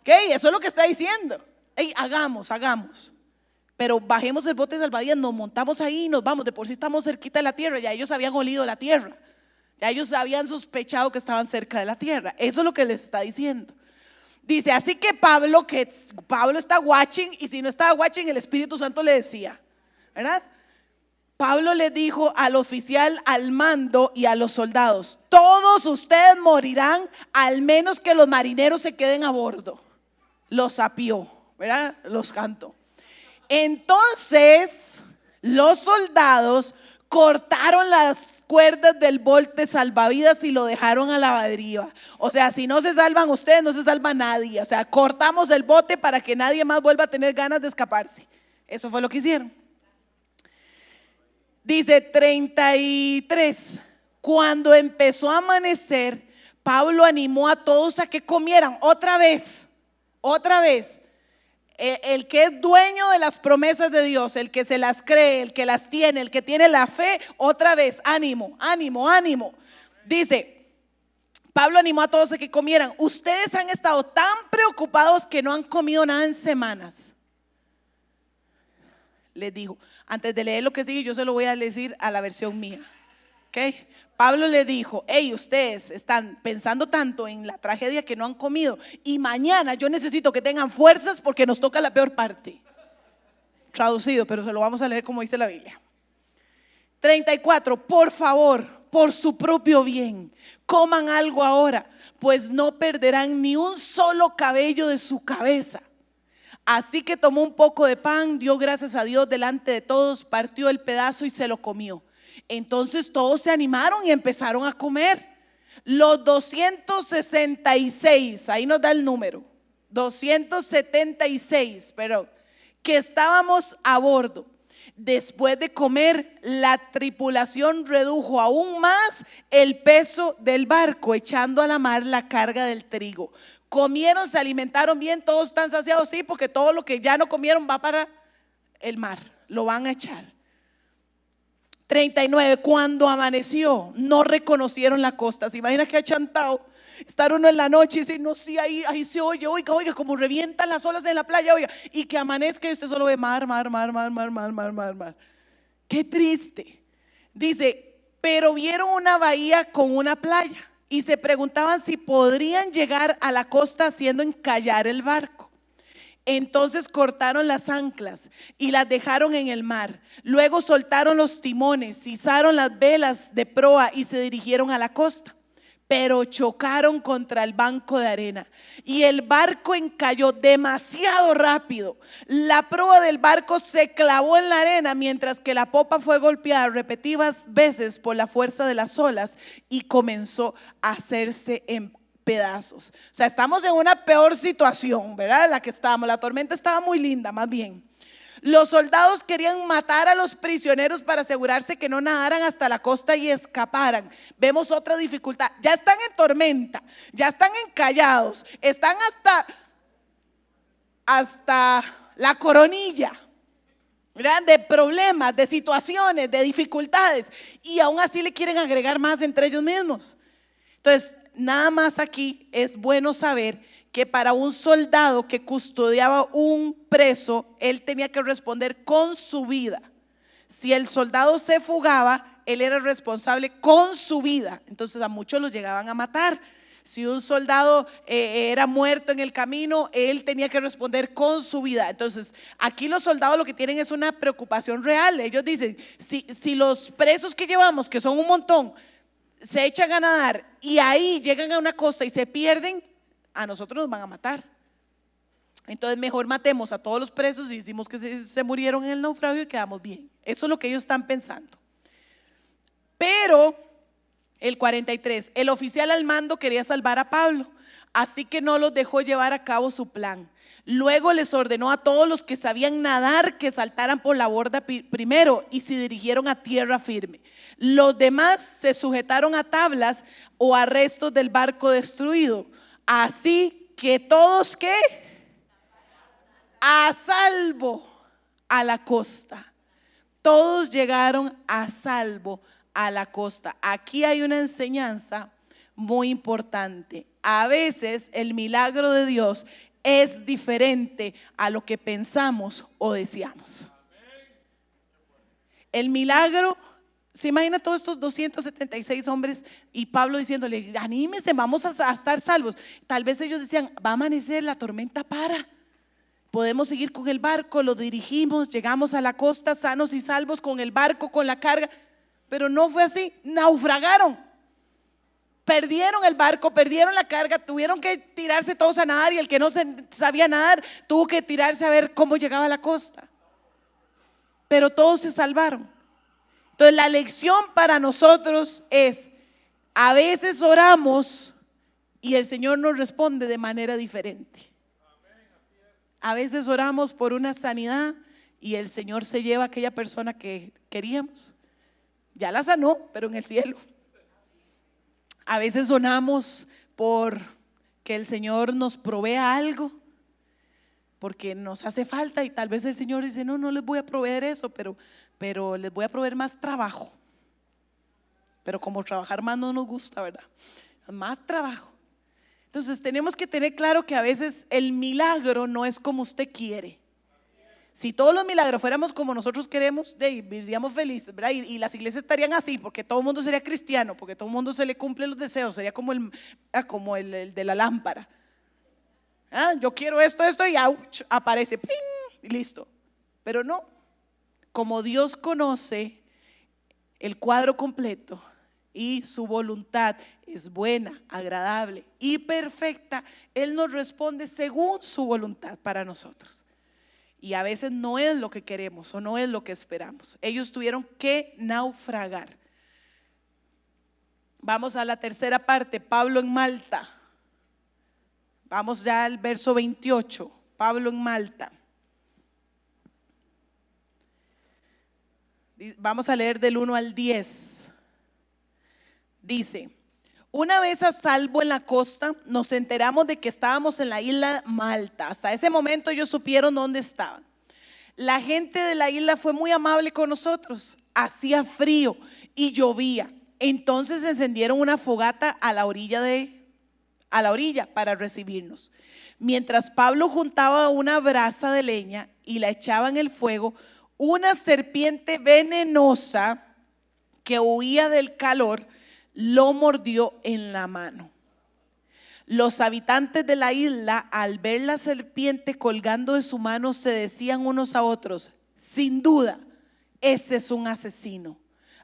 ¿Ok? Eso es lo que está diciendo. Hey, hagamos. Pero bajemos el bote salvavidas, nos montamos ahí y nos vamos. De por sí estamos cerquita de la tierra, ya ellos habían olido la tierra. Ya ellos habían sospechado que estaban cerca de la tierra. Eso es lo que les está diciendo. Dice, así que Pablo está watching, y si no estaba watching, el Espíritu Santo le decía, ¿verdad? Pablo le dijo al oficial al mando y a los soldados: todos ustedes morirán, al menos que los marineros se queden a bordo. Los sapió, ¿verdad? Los cantó. Entonces, los soldados cortaron las cuerdas del bote salvavidas y lo dejaron a la deriva. O sea, si no se salvan ustedes, no se salva nadie. O sea, cortamos el bote para que nadie más vuelva a tener ganas de escaparse. Eso fue lo que hicieron. Dice 33, cuando empezó a amanecer, Pablo animó a todos a que comieran otra vez. El que es dueño de las promesas de Dios, el que se las cree, el que las tiene, el que tiene la fe, otra vez, ánimo. Dice, Pablo animó a todos a que comieran. Ustedes han estado tan preocupados que no han comido nada en semanas. Les dijo, antes de leer lo que sigue, yo se lo voy a decir a la versión mía. ¿Ok? Pablo le dijo, hey, ustedes están pensando tanto en la tragedia que no han comido, y mañana yo necesito que tengan fuerzas porque nos toca la peor parte. Traducido, pero se lo vamos a leer como dice la Biblia. 34, por favor, por su propio bien, coman algo ahora, pues no perderán ni un solo cabello de su cabeza. Así que tomó un poco de pan, dio gracias a Dios delante de todos, partió el pedazo y se lo comió. Entonces todos se animaron y empezaron a comer. Los 266, ahí nos da el número, 276, pero que estábamos a bordo. Después de comer, la tripulación redujo aún más el peso del barco, echando a la mar la carga del trigo. Comieron, se alimentaron bien, todos están saciados, sí, porque todo lo que ya no comieron va para el mar, lo van a echar. 39, cuando amaneció, no reconocieron la costa. ¿Se imagina que achantado? Estar uno en la noche y decir, no, sí, ahí se oye, oiga, como revientan las olas en la playa, oiga, y que amanezca y usted solo ve mar. Qué triste. Dice, pero vieron una bahía con una playa y se preguntaban si podrían llegar a la costa haciendo encallar el barco. Entonces cortaron las anclas y las dejaron en el mar. Luego soltaron los timones, izaron las velas de proa y se dirigieron a la costa. Pero chocaron contra el banco de arena y el barco encalló demasiado rápido. La proa del barco se clavó en la arena, mientras que la popa fue golpeada repetidas veces por la fuerza de las olas y comenzó a hacerse en pedazos. O sea, estamos en una peor situación, ¿verdad? La que estábamos, la tormenta estaba muy linda, más bien. Los soldados querían matar a los prisioneros para asegurarse que no nadaran hasta la costa y escaparan. Vemos otra dificultad. Ya están en tormenta, ya están encallados, están hasta la coronilla, ¿verdad? De problemas, de situaciones, de dificultades, y aún así le quieren agregar más entre ellos mismos. Entonces, nada más aquí es bueno saber que para un soldado que custodiaba un preso, él tenía que responder con su vida. Si el soldado se fugaba, él era responsable con su vida. Entonces a muchos los llegaban a matar. Si un soldado era muerto en el camino, él tenía que responder con su vida. Entonces aquí los soldados lo que tienen es una preocupación real. Ellos dicen, si los presos que llevamos, que son un montón, se echan a nadar y ahí llegan a una costa y se pierden, a nosotros nos van a matar. Entonces mejor matemos a todos los presos y decimos que se murieron en el naufragio y quedamos bien. Eso es lo que ellos están pensando. Pero el 43, el oficial al mando quería salvar a Pablo, así que no los dejó llevar a cabo su plan. Luego les ordenó a todos los que sabían nadar que saltaran por la borda primero y se dirigieron a tierra firme. Los demás se sujetaron a tablas o a restos del barco destruido. Así que todos, ¿qué? A salvo a la costa. Todos llegaron a salvo a la costa. Aquí hay una enseñanza muy importante. A veces el milagro de Dios es diferente a lo que pensamos o deseamos. El milagro, se imagina todos estos 276 hombres y Pablo diciéndole, anímense, vamos a estar salvos. Tal vez ellos decían, va a amanecer, la tormenta para. Podemos seguir con el barco, lo dirigimos, llegamos a la costa sanos y salvos con el barco, con la carga. Pero no fue así, naufragaron. Perdieron el barco, perdieron la carga, tuvieron que tirarse todos a nadar y el que no sabía nadar tuvo que tirarse a ver cómo llegaba a la costa. Pero todos se salvaron. Entonces la lección para nosotros es, a veces oramos y el Señor nos responde de manera diferente. A veces oramos por una sanidad y el Señor se lleva a aquella persona que queríamos. Ya la sanó, pero en el cielo. A veces oramos por que el Señor nos provea algo, porque nos hace falta y tal vez el Señor dice, no les voy a proveer eso, pero les voy a proveer más trabajo. Pero como trabajar más no nos gusta, ¿verdad? Más trabajo. Entonces tenemos que tener claro que a veces el milagro no es como usted quiere. Si todos los milagros fuéramos como nosotros queremos, viviríamos felices, ¿verdad? Y las iglesias estarían así, porque todo el mundo sería cristiano, porque todo el mundo se le cumple los deseos, sería como el de la lámpara. Yo quiero esto y aparece, ¡ping! Y listo. Pero no, como Dios conoce el cuadro completo y su voluntad es buena, agradable y perfecta, Él nos responde según su voluntad para nosotros. Y a veces no es lo que queremos o no es lo que esperamos. Ellos tuvieron que naufragar. Vamos a la tercera parte, Pablo en Malta. Vamos ya al verso 28, Pablo en Malta. Vamos a leer del 1 al 10. Dice, una vez a salvo en la costa, nos enteramos de que estábamos en la isla Malta. Hasta ese momento ellos supieron dónde estaban. La gente de la isla fue muy amable con nosotros. Hacía frío y llovía. Entonces encendieron una fogata a la orilla para recibirnos. Mientras Pablo juntaba una brasa de leña y la echaba en el fuego, una serpiente venenosa que huía del calor lo mordió en la mano. Los habitantes de la isla, al ver la serpiente colgando de su mano, se decían unos a otros, sin duda, ese es un asesino.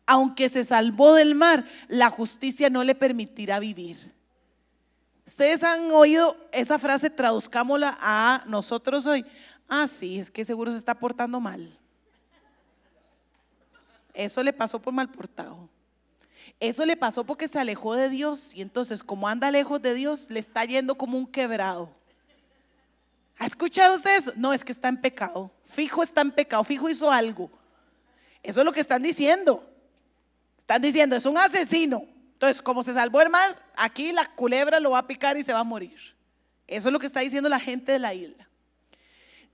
Aunque se salvó del mar, la justicia no le permitirá vivir. Ustedes han oído esa frase, traduzcámosla a nosotros hoy. Sí, es que seguro se está portando mal. Eso le pasó por mal portado. Eso le pasó porque se alejó de Dios y entonces como anda lejos de Dios le está yendo como un quebrado. ¿Ha escuchado usted eso? No, es que está en pecado. Fijo está en pecado, fijo hizo algo. Eso es lo que están diciendo. Están diciendo, es un asesino. Entonces como se salvó el mar, aquí la culebra lo va a picar y se va a morir. Eso es lo que está diciendo la gente de la isla.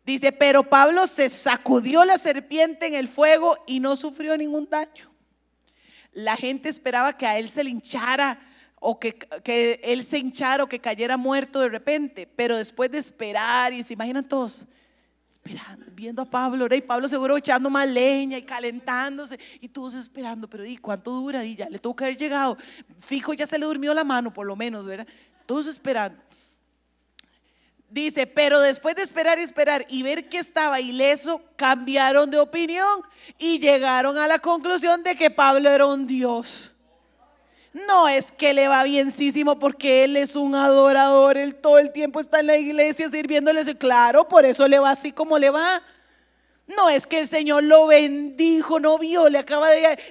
Dice, pero Pablo se sacudió la serpiente en el fuego y no sufrió ningún daño. La gente esperaba que a él se le hinchara o que él se hinchara o que cayera muerto de repente, pero después de esperar, y se imaginan todos esperando, viendo a Pablo, ¿verdad? Y Pablo seguro echando más leña y calentándose y todos esperando, pero ¿y cuánto dura? Y ya le tuvo que haber llegado, fijo ya se le durmió la mano por lo menos, ¿verdad? Todos esperando. Dice, pero después de esperar y ver que estaba ileso, cambiaron de opinión y llegaron a la conclusión de que Pablo era un dios. No es que le va bienísimo porque él es un adorador, él todo el tiempo está en la iglesia sirviéndoles. Claro, por eso le va así como le va. No es que el Señor lo bendijo, no vio,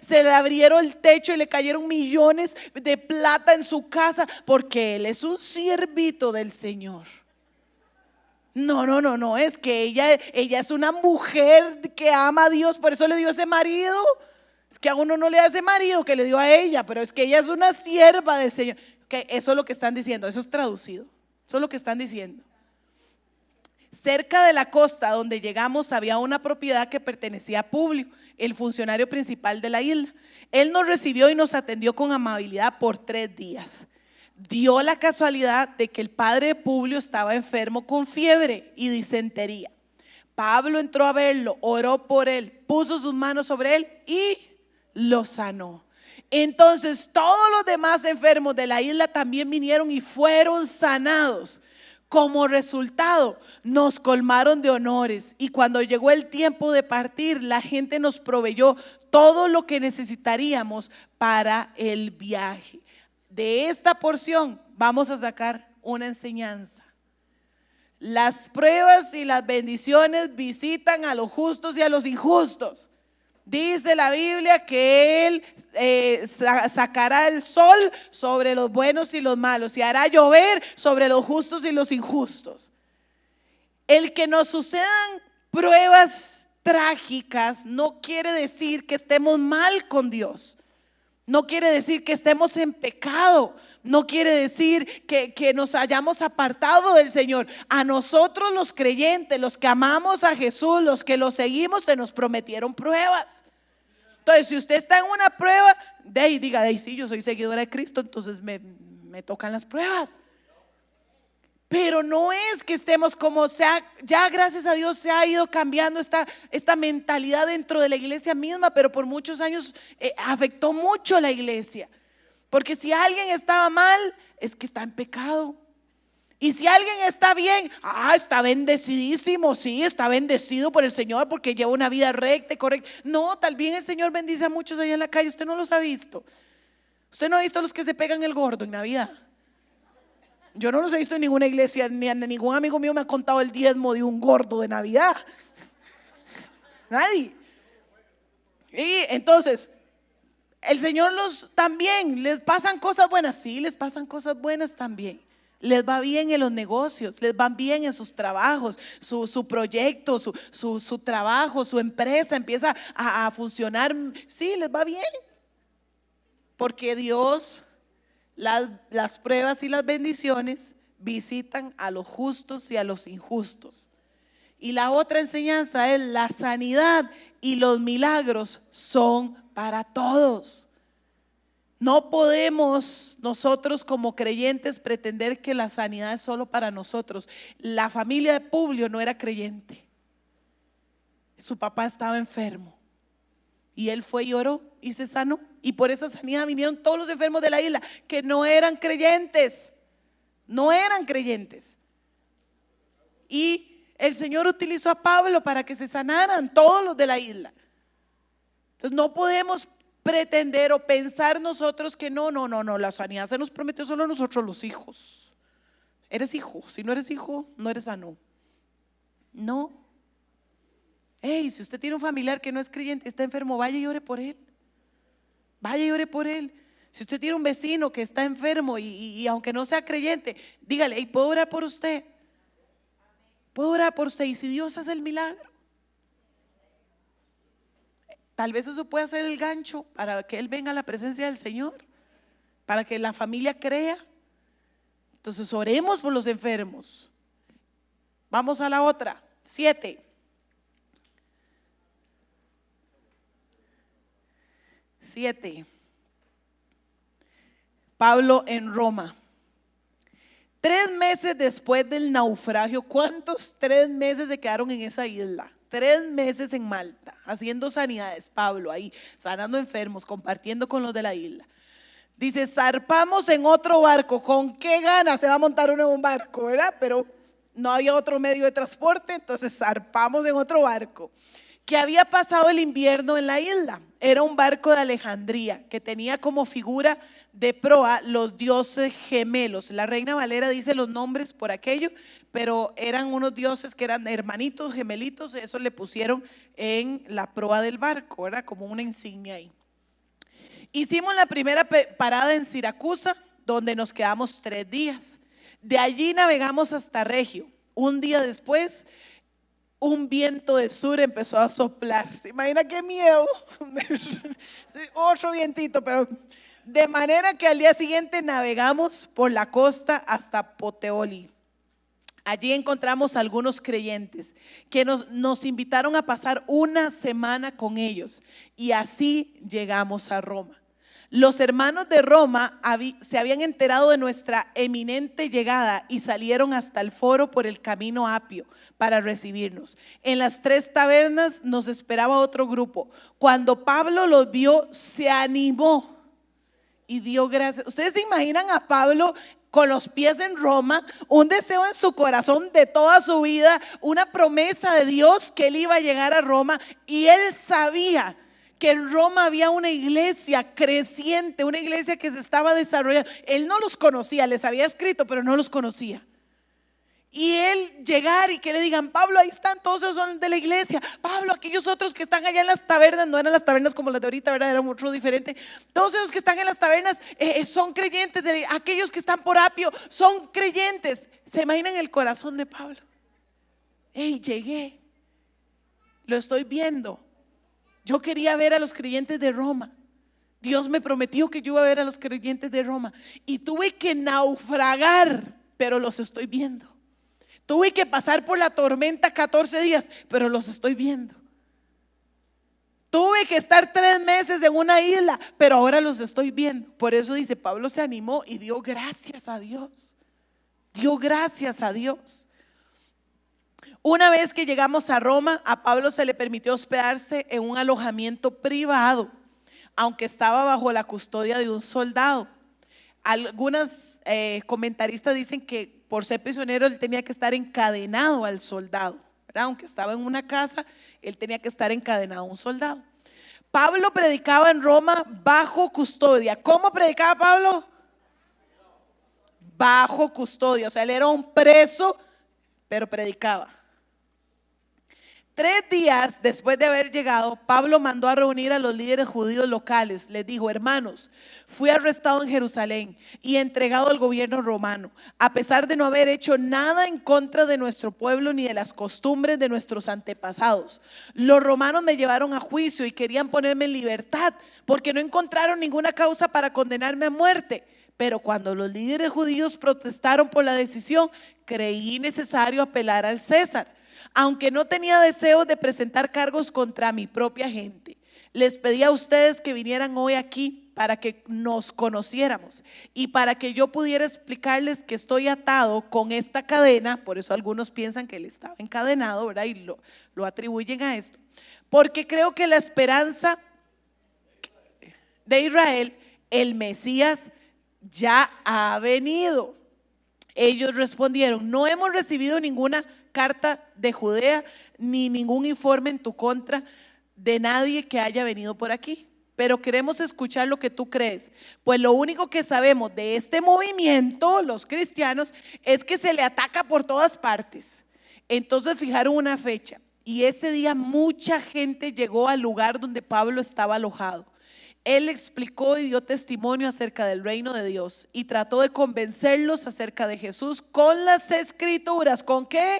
se le abrieron el techo y le cayeron millones de plata en su casa porque él es un siervito del Señor. No, es que ella es una mujer que ama a Dios, por eso le dio ese marido. Es que a uno no le da ese marido que le dio a ella, pero es que ella es una sierva del Señor. Okay, eso es lo que están diciendo, eso es traducido. Eso es lo que están diciendo. Cerca de la costa donde llegamos había una propiedad que pertenecía a Publio, el funcionario principal de la isla. Él nos recibió y nos atendió con amabilidad por 3 días. Dio la casualidad de que el padre de Publio estaba enfermo con fiebre y disentería. Pablo entró a verlo, oró por él, puso sus manos sobre él y lo sanó. Entonces todos los demás enfermos de la isla también vinieron y fueron sanados. Como resultado, nos colmaron de honores y cuando llegó el tiempo de partir, la gente nos proveyó todo lo que necesitaríamos para el viaje. De esta porción vamos a sacar una enseñanza. Las pruebas y las bendiciones visitan a los justos y a los injustos. Dice la Biblia que Él sacará el sol sobre los buenos y los malos y hará llover sobre los justos y los injustos. El que nos sucedan pruebas trágicas no quiere decir que estemos mal con Dios. No quiere decir que estemos en pecado. No quiere decir que nos hayamos apartado del Señor. A nosotros los creyentes, los que amamos a Jesús, los que lo seguimos, se nos prometieron pruebas. Entonces, si usted está en una prueba, diga, sí, yo soy seguidora de Cristo, entonces me tocan las pruebas. Pero no es que estemos como ya gracias a Dios se ha ido cambiando esta mentalidad dentro de la iglesia misma, pero por muchos años afectó mucho a la iglesia. Porque si alguien estaba mal, es que está en pecado. Y si alguien está bien, está bendecidísimo, sí, está bendecido por el Señor porque lleva una vida recta y correcta. No, tal vez el Señor bendice a muchos allá en la calle, usted no los ha visto. Usted no ha visto a los que se pegan el gordo en Navidad. Yo no los he visto en ninguna iglesia, ni a ningún amigo mío me ha contado el diezmo de un gordo de Navidad. Nadie. Y entonces, el Señor también, les pasan cosas buenas, sí, les pasan cosas buenas también. Les va bien en los negocios, les van bien en sus trabajos, su proyecto, su trabajo, su empresa empieza a funcionar, sí, les va bien. Porque Dios, las pruebas y las bendiciones visitan a los justos y a los injustos. Y la otra enseñanza es la sanidad y los milagros son para todos. No podemos nosotros como creyentes pretender que la sanidad es solo para nosotros. La familia de Publio no era creyente. Su papá estaba enfermo y él fue y oró y se sanó. Y por esa sanidad vinieron todos los enfermos de la isla que no eran creyentes. No eran creyentes. Y el Señor utilizó a Pablo para que se sanaran todos los de la isla. Entonces no podemos pretender o pensar nosotros que no, la sanidad se nos prometió solo a nosotros los hijos. Eres hijo, si no eres hijo, no eres sano. No. Si usted tiene un familiar que no es creyente, está enfermo, vaya y ore por él. Vaya y ore por él. Si usted tiene un vecino que está enfermo y aunque no sea creyente, dígale, ¿puedo orar por usted? ¿Puedo orar por usted? Y si Dios hace el milagro, tal vez eso pueda ser el gancho para que él venga a la presencia del Señor, para que la familia crea. Entonces oremos por los enfermos. Vamos a la otra, 7. Pablo en Roma. 3 meses después del naufragio, ¿cuántos 3 meses se quedaron en esa isla? 3 meses en Malta, haciendo sanidades, Pablo ahí, sanando enfermos, compartiendo con los de la isla. Dice, zarpamos en otro barco. ¿Con qué ganas se va a montar uno en un barco, verdad? Pero no había otro medio de transporte, entonces zarpamos en otro barco. Que había pasado el invierno en la isla. Era un barco de Alejandría que tenía como figura de proa los dioses gemelos. La Reina Valera dice los nombres por aquello, pero eran unos dioses que eran hermanitos, gemelitos. Eso le pusieron en la proa del barco, ¿verdad? Como una insignia ahí. Hicimos la primera parada en Siracusa, donde nos quedamos 3 días. De allí navegamos hasta Regio. Un día después, un viento del sur empezó a soplar. ¿Se imagina qué miedo? Otro vientito, pero de manera que al día siguiente navegamos por la costa hasta Puteoli. Allí encontramos a algunos creyentes que nos invitaron a pasar una semana con ellos y así llegamos a Roma. Los hermanos de Roma se habían enterado de nuestra eminente llegada y salieron hasta el foro por el camino Apio para recibirnos. En las 3 tabernas nos esperaba otro grupo. Cuando Pablo los vio, se animó y dio gracias. ¿Ustedes se imaginan a Pablo con los pies en Roma, un deseo en su corazón de toda su vida, una promesa de Dios que él iba a llegar a Roma, y él sabía que en Roma había una iglesia creciente, una iglesia que se estaba desarrollando? Él no los conocía, les había escrito, pero no los conocía. Y él llegar y que le digan: Pablo, ahí están, todos esos son de la iglesia. Pablo, aquellos otros que están allá en las tabernas, no eran las tabernas como las de ahorita, ¿verdad? Era otro diferente. Todos esos que están en las tabernas son creyentes. Aquellos que están por Apio son creyentes. ¿Se imaginan el corazón de Pablo? Hey, llegué, lo estoy viendo. Yo quería ver a los creyentes de Roma. Dios me prometió que yo iba a ver a los creyentes de Roma y tuve que naufragar, pero los estoy viendo. Tuve que pasar por la tormenta 14 días, pero los estoy viendo. Tuve que estar 3 meses en una isla, pero ahora los estoy viendo. Por eso dice, Pablo se animó y dio gracias a Dios. Dio gracias a Dios. Una vez que llegamos a Roma, a Pablo se le permitió hospedarse en un alojamiento privado, aunque estaba bajo la custodia de un soldado. Algunos comentaristas dicen que por ser prisionero él tenía que estar encadenado al soldado, ¿verdad? Aunque estaba en una casa, él tenía que estar encadenado a un soldado. Pablo predicaba en Roma bajo custodia. ¿Cómo predicaba Pablo? Bajo custodia, o sea, él era un preso, pero predicaba. 3 días después de haber llegado, Pablo mandó a reunir a los líderes judíos locales. Les dijo: hermanos, fui arrestado en Jerusalén y entregado al gobierno romano, a pesar de no haber hecho nada en contra de nuestro pueblo ni de las costumbres de nuestros antepasados. Los romanos me llevaron a juicio y querían ponerme en libertad, porque no encontraron ninguna causa para condenarme a muerte. Pero cuando los líderes judíos protestaron por la decisión, creí necesario apelar al César. Aunque no tenía deseo de presentar cargos contra mi propia gente, les pedí a ustedes que vinieran hoy aquí para que nos conociéramos y para que yo pudiera explicarles que estoy atado con esta cadena. Por eso algunos piensan que él estaba encadenado, ¿verdad? Y lo atribuyen a esto. Porque creo que la esperanza de Israel, el Mesías, ya ha venido. Ellos respondieron: no hemos recibido ninguna carta de Judea ni ningún informe en tu contra de nadie que haya venido por aquí, pero queremos escuchar lo que tú crees, pues lo único que sabemos de este movimiento, los cristianos, es que se le ataca por todas partes. Entonces fijaron una fecha y ese día mucha gente llegó al lugar donde Pablo estaba alojado. Él explicó y dio testimonio acerca del reino de Dios y trató de convencerlos acerca de Jesús con las escrituras. ¿Con qué?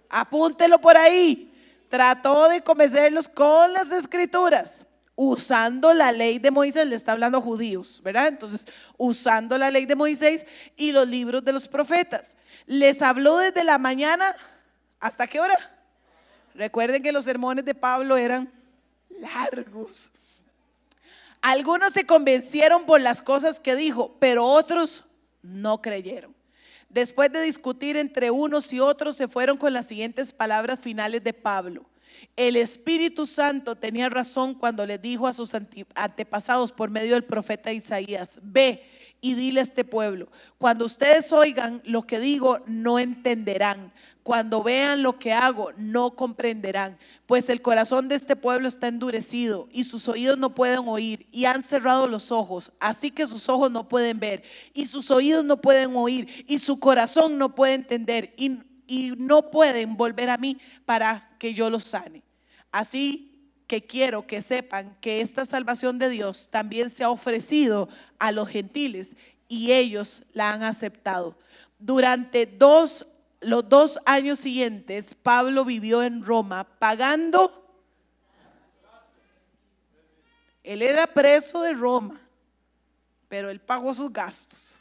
Apúntelo por ahí. Trató de convencerlos con las escrituras, usando la ley de Moisés. Le está hablando a judíos, ¿verdad? Entonces, usando la ley de Moisés y los libros de los profetas. Les habló desde la mañana. ¿Hasta qué hora? Recuerden que los sermones de Pablo eran largos. Algunos se convencieron por las cosas que dijo, pero otros no creyeron. Después de discutir entre unos y otros, se fueron con las siguientes palabras finales de Pablo: el Espíritu Santo tenía razón cuando le dijo a sus antepasados por medio del profeta Isaías: ve y dile a este pueblo, cuando ustedes oigan lo que digo, no entenderán. Cuando vean lo que hago, no comprenderán. Pues el corazón de este pueblo está endurecido y sus oídos no pueden oír, y han cerrado los ojos, así que sus ojos no pueden ver, y sus oídos no pueden oír, y su corazón no puede entender, y no pueden volver a mí para que yo los sane. Así que quiero que sepan que esta salvación de Dios también se ha ofrecido a los gentiles y ellos la han aceptado. Durante los 2 años siguientes, Pablo vivió en Roma pagando. Él era preso de Roma, pero él pagó sus gastos.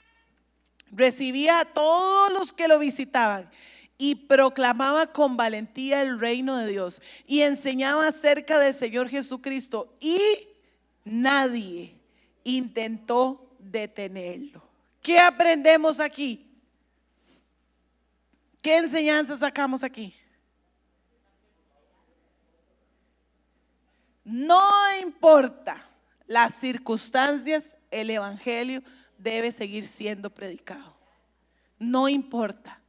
recibía a todos los que lo visitaban y proclamaba con valentía el reino de Dios y enseñaba acerca del Señor Jesucristo, y nadie intentó detenerlo. ¿Qué aprendemos aquí? ¿Qué enseñanza sacamos aquí? No importa las circunstancias, el evangelio debe seguir siendo predicado. No importa.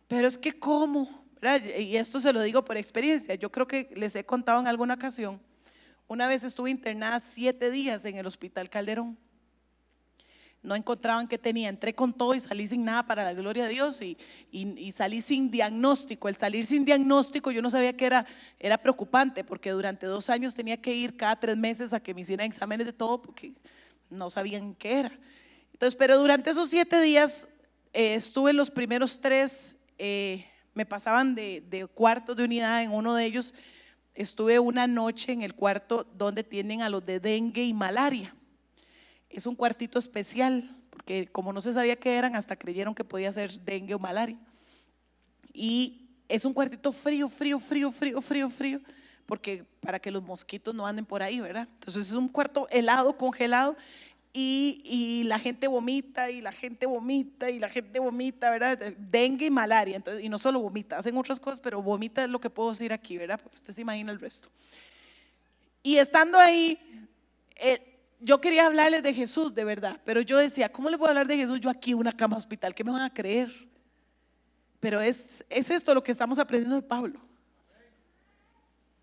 Pero es que ¿cómo? ¿Verdad? Y esto se lo digo por experiencia. Yo creo que les he contado en alguna ocasión. Una vez estuve internada 7 días en el Hospital Calderón. No encontraban qué tenía, entré con todo y salí sin nada, para la gloria de Dios, y salí sin diagnóstico. El salir sin diagnóstico, yo no sabía que era preocupante, porque durante 2 años tenía que ir cada 3 meses a que me hicieran exámenes de todo, porque no sabían qué era. Entonces, pero durante esos 7 días estuve los primeros 3, me pasaban de cuartos de unidad. En uno de ellos estuve una noche en el cuarto donde tienen a los de dengue y malaria. Es un cuartito especial, porque como no se sabía qué eran, hasta creyeron que podía ser dengue o malaria. Y es un cuartito frío, porque para que los mosquitos no anden por ahí, ¿verdad? Entonces es un cuarto helado, congelado, y la gente vomita, y la gente vomita, y la gente vomita, ¿verdad? Dengue y malaria. Entonces, y no solo vomita, hacen otras cosas, pero vomita es lo que puedo decir aquí, ¿verdad? Porque usted se imagina el resto. Y estando ahí, yo quería hablarles de Jesús, de verdad, pero yo decía, ¿cómo les voy a hablar de Jesús yo aquí en una cama hospital? ¿Qué me van a creer? Pero es esto lo que estamos aprendiendo de Pablo.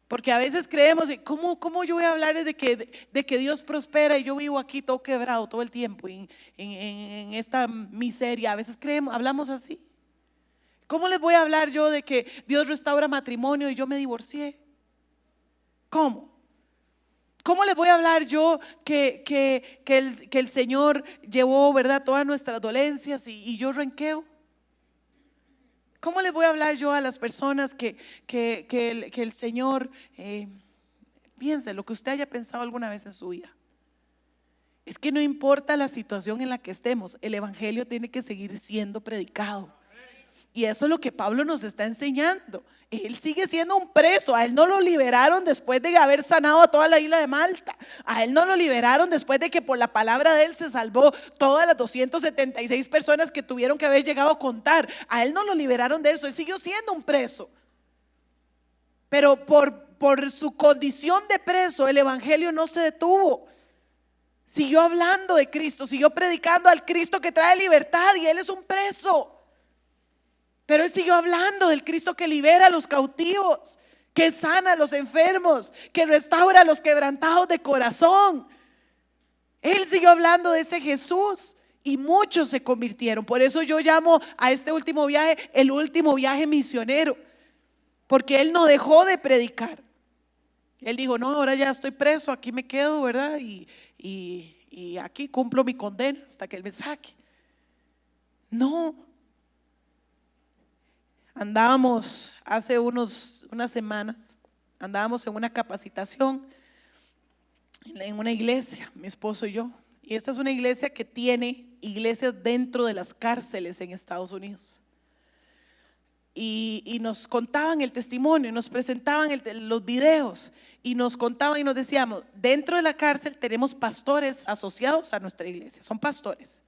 Porque a veces creemos, ¿cómo yo voy a hablarles de que Dios prospera y yo vivo aquí todo quebrado todo el tiempo en esta miseria? A veces hablamos así. ¿Cómo les voy a hablar yo de que Dios restaura matrimonio y yo me divorcié? ¿Cómo? ¿Cómo les voy a hablar yo que el Señor llevó, ¿verdad?, todas nuestras dolencias y yo renqueo? ¿Cómo les voy a hablar yo a las personas que el Señor, piense lo que usted haya pensado alguna vez en su vida? Es que no importa la situación en la que estemos, el evangelio tiene que seguir siendo predicado. Y eso es lo que Pablo nos está enseñando. Él sigue siendo un preso. A él no lo liberaron después de haber sanado a toda la isla de Malta. A él no lo liberaron después de que por la palabra de él se salvó todas las 276 personas que tuvieron que haber llegado a contar. A él no lo liberaron de eso. Él siguió siendo un preso. Pero por su condición de preso, el evangelio no se detuvo. Siguió hablando de Cristo, siguió predicando al Cristo que trae libertad, y él es un preso. Pero él siguió hablando del Cristo que libera a los cautivos, que sana a los enfermos, que restaura a los quebrantados de corazón. Él siguió hablando de ese Jesús y muchos se convirtieron. Por eso yo llamo a este último viaje el último viaje misionero, porque él no dejó de predicar. Él dijo, no, ahora ya estoy preso, aquí me quedo, ¿verdad? Y aquí cumplo mi condena hasta que él me saque. No. Andábamos hace unas semanas, andábamos en una capacitación en una iglesia, mi esposo y yo. Y esta es una iglesia que tiene iglesias dentro de las cárceles en Estados Unidos. Y nos contaban el testimonio, nos presentaban los videos, y nos contaban y nos decíamos, dentro de la cárcel tenemos pastores asociados a nuestra iglesia, son pastores.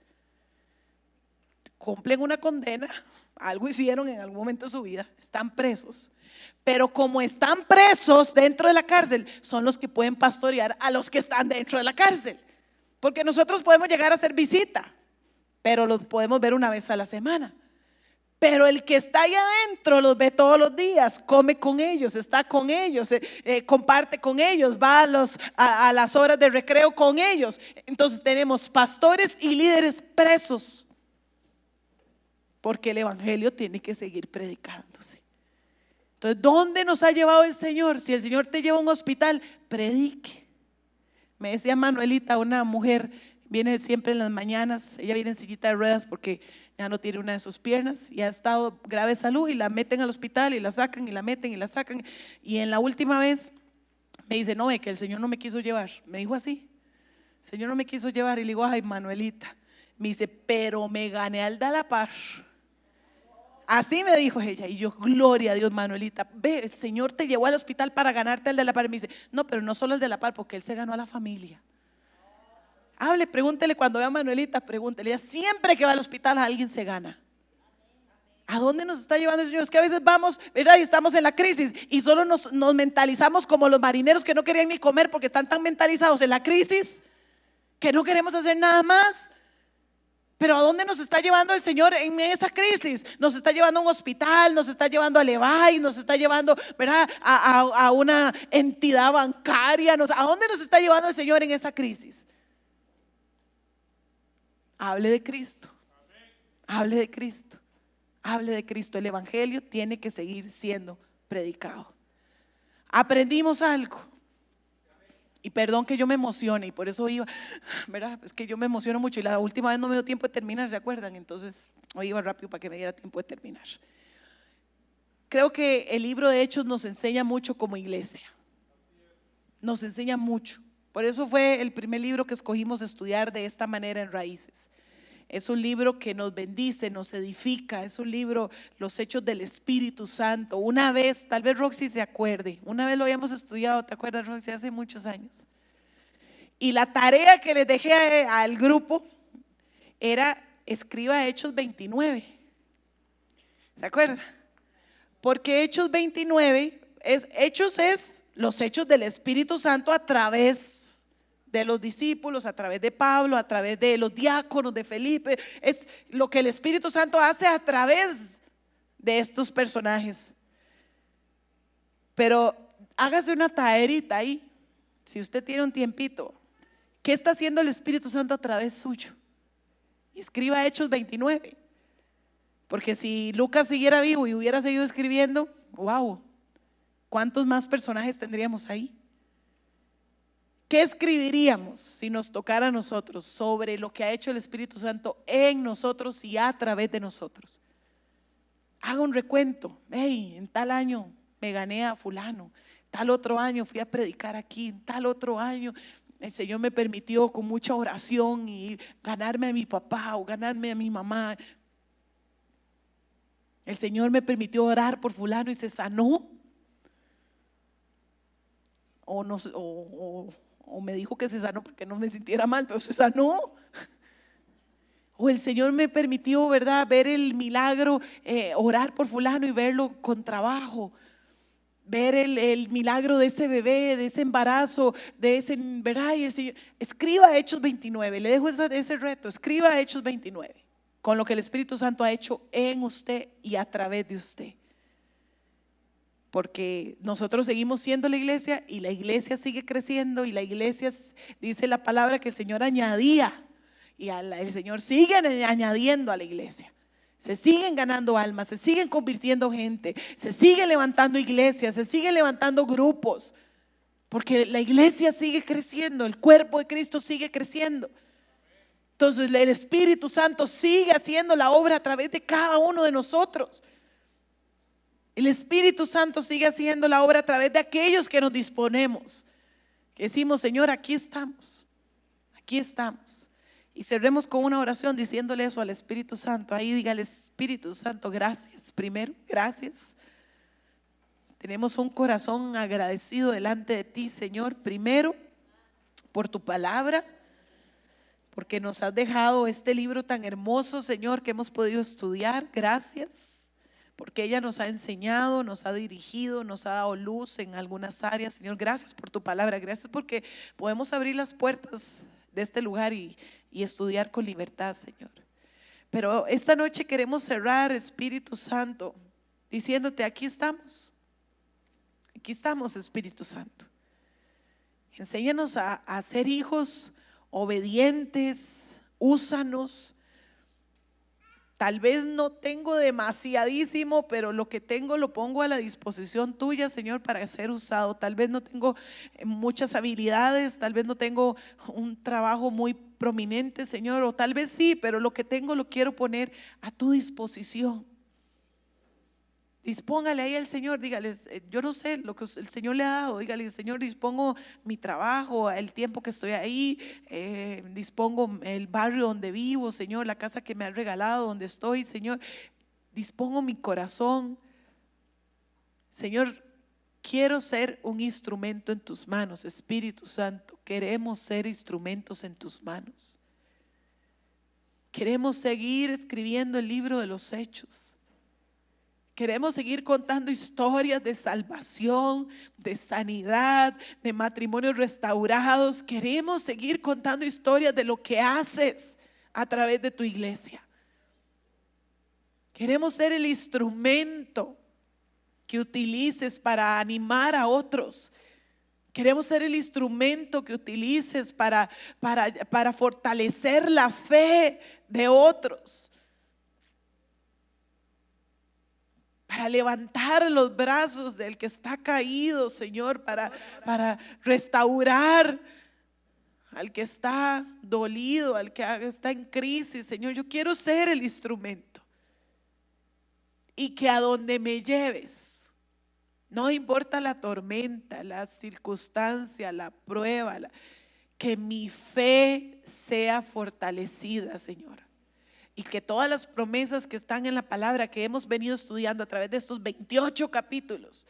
Cumplen una condena, algo hicieron en algún momento de su vida, están presos. Pero como están presos dentro de la cárcel, son los que pueden pastorear a los que están dentro de la cárcel. Porque nosotros podemos llegar a hacer visita, pero los podemos ver una vez a la semana. Pero el que está ahí adentro los ve todos los días, come con ellos, está con ellos, comparte con ellos, va a las horas de recreo con ellos. Entonces tenemos pastores y líderes presos, porque el evangelio tiene que seguir predicándose. Entonces, ¿dónde nos ha llevado el Señor? Si el Señor te lleva a un hospital, predique. Me decía Manuelita, una mujer, viene siempre en las mañanas, ella viene en sillita de ruedas porque ya no tiene una de sus piernas y ha estado grave de salud, y la meten al hospital y la sacan y la meten y la sacan. Y en la última vez me dice, no, ve que el Señor no me quiso llevar. Me dijo así, el Señor no me quiso llevar. Y le digo, ay, Manuelita, Me dice, pero me gané al de a la par. Así me dijo ella. Y yo, gloria a Dios, Manuelita. Ve, el Señor te llevó al hospital para ganarte al de la par. Y me dice, no, pero no solo el de la par, porque Él se ganó a la familia. Hable, pregúntele cuando vea a Manuelita, pregúntele. Ella siempre que va al hospital alguien se gana. ¿A dónde nos está llevando el Señor? Es que a veces vamos, ¿verdad? Y estamos en la crisis y solo nos mentalizamos como los marineros que no querían ni comer porque están tan mentalizados en la crisis que no queremos hacer nada más. Pero ¿a dónde nos está llevando el Señor en esa crisis? Nos está llevando a un hospital, nos está llevando a Levi, nos está llevando, ¿verdad? A una entidad bancaria. ¿A dónde nos está llevando el Señor en esa crisis? Hable de Cristo. Hable de Cristo. Hable de Cristo. El evangelio tiene que seguir siendo predicado. Aprendimos algo. Y perdón que yo me emocione, y por eso iba, ¿verdad? Es que yo me emociono mucho y la última vez no me dio tiempo de terminar, ¿se acuerdan? Entonces hoy iba rápido para que me diera tiempo de terminar. Creo que el libro de Hechos nos enseña mucho como iglesia. Nos enseña mucho. Por eso fue el primer libro que escogimos estudiar de esta manera en Raíces. Es un libro que nos bendice, nos edifica. Es un libro, los hechos del Espíritu Santo. Una vez, tal vez Roxy se acuerde, una vez lo habíamos estudiado, ¿te acuerdas, Roxy? Hace muchos años. Y la tarea que les dejé al grupo era escriba Hechos 29. ¿Se acuerdan? Porque Hechos 29 es los hechos del Espíritu Santo a través de los discípulos, a través de Pablo, a través de los diáconos, de Felipe. Es lo que el Espíritu Santo hace a través de estos personajes. Pero hágase una taerita ahí, si usted tiene un tiempito. ¿Qué está haciendo el Espíritu Santo a través suyo? Y escriba Hechos 29. Porque si Lucas siguiera vivo y hubiera seguido escribiendo, wow, ¿cuántos más personajes tendríamos ahí? ¿Qué escribiríamos si nos tocara a nosotros sobre lo que ha hecho el Espíritu Santo en nosotros y a través de nosotros? Haga un recuento. Hey, en tal año me gané a fulano, tal otro año fui a predicar aquí, en tal otro año el Señor me permitió con mucha oración y ganarme a mi papá o ganarme a mi mamá. El Señor me permitió orar por fulano y se sanó. O me dijo que se sanó para que no me sintiera mal, pero se sanó. O el Señor me permitió, ¿verdad?, ver el milagro, orar por fulano y verlo con trabajo. Ver el milagro de ese bebé, de ese embarazo, de ese, ¿verdad? Y el Señor, escriba Hechos 29, le dejo ese reto, escriba Hechos 29, con lo que el Espíritu Santo ha hecho en usted y a través de usted. Porque nosotros seguimos siendo la iglesia y la iglesia sigue creciendo y la iglesia, dice la palabra, que el Señor añadía y el Señor sigue añadiendo a la iglesia. Se siguen ganando almas, se siguen convirtiendo gente, se siguen levantando iglesias, se siguen levantando grupos, porque la iglesia sigue creciendo, el cuerpo de Cristo sigue creciendo. Entonces el Espíritu Santo sigue haciendo la obra a través de cada uno de nosotros. El Espíritu Santo sigue haciendo la obra a través de aquellos que nos disponemos, que decimos, Señor, aquí estamos, aquí estamos. Y cerremos con una oración diciéndole eso al Espíritu Santo. Ahí dígale, Espíritu Santo, gracias. Primero, gracias. Tenemos un corazón agradecido delante de ti, Señor. Primero, por tu palabra, porque nos has dejado este libro tan hermoso, Señor, que hemos podido estudiar. Gracias. Porque ella nos ha enseñado, nos ha dirigido, nos ha dado luz en algunas áreas. Señor, gracias por tu palabra, gracias porque podemos abrir las puertas de este lugar y estudiar con libertad, Señor. Pero esta noche queremos cerrar, Espíritu Santo, diciéndote, aquí estamos, Espíritu Santo. Enséñanos a ser hijos obedientes, úsanos. Tal vez no tengo demasiadísimo, pero lo que tengo lo pongo a la disposición tuya, Señor, para ser usado. Tal vez no tengo muchas habilidades, tal vez no tengo un trabajo muy prominente, Señor, o tal vez sí, pero lo que tengo lo quiero poner a tu disposición. Dispóngale ahí al Señor, dígale, yo no sé lo que el Señor le ha dado, dígale, Señor, dispongo mi trabajo, el tiempo que estoy ahí, dispongo el barrio donde vivo, Señor, la casa que me has regalado, donde estoy, Señor, dispongo mi corazón. Señor, quiero ser un instrumento en tus manos, Espíritu Santo, queremos ser instrumentos en tus manos. Queremos seguir escribiendo el libro de los Hechos. Queremos seguir contando historias de salvación, de sanidad, de matrimonios restaurados. Queremos seguir contando historias de lo que haces a través de tu iglesia. Queremos ser el instrumento que utilices para animar a otros. Queremos ser el instrumento que utilices para fortalecer la fe de otros. Para levantar los brazos del que está caído, Señor, para restaurar al que está dolido, al que está en crisis, Señor. Yo quiero ser el instrumento. Y que a donde me lleves, no importa la tormenta, la circunstancia, la prueba, que mi fe sea fortalecida, Señor. Y que todas las promesas que están en la palabra que hemos venido estudiando a través de estos 28 capítulos,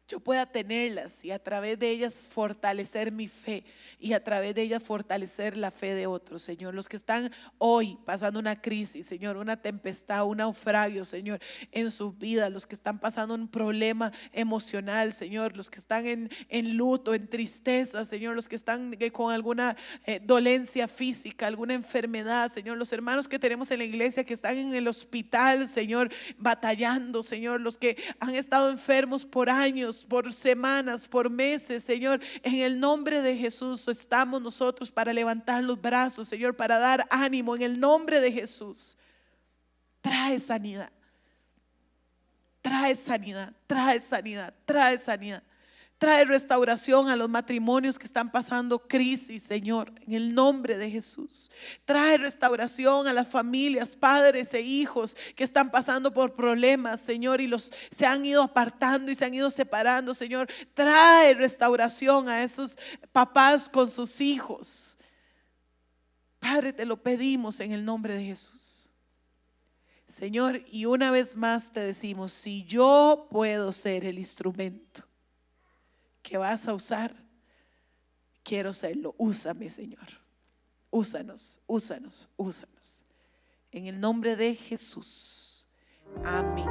yo pueda tenerlas y a través de ellas fortalecer mi fe y a través de ellas fortalecer la fe de otros, Señor. Los que están hoy pasando una crisis, Señor, una tempestad, un naufragio, Señor, en su vida, los que están pasando un problema emocional, Señor, los que están en luto, en tristeza, Señor, los que están con alguna dolencia física, alguna enfermedad, Señor, los hermanos que tenemos en la iglesia que están en el hospital, Señor, batallando, Señor, los que han estado enfermos por años, por semanas, por meses, Señor, en el nombre de Jesús estamos nosotros para levantar los brazos, Señor, para dar ánimo en el nombre de Jesús. Trae sanidad, trae sanidad, trae sanidad, trae sanidad. Trae restauración a los matrimonios que están pasando crisis, Señor, en el nombre de Jesús. Trae restauración a las familias, padres e hijos que están pasando por problemas, Señor, y se han ido apartando y se han ido separando, Señor. Trae restauración a esos papás con sus hijos. Padre, te lo pedimos en el nombre de Jesús. Señor, y una vez más te decimos, si yo puedo ser el instrumento que vas a usar, quiero serlo. Úsame, Señor. Úsanos, úsanos, úsanos. En el nombre de Jesús. Amén.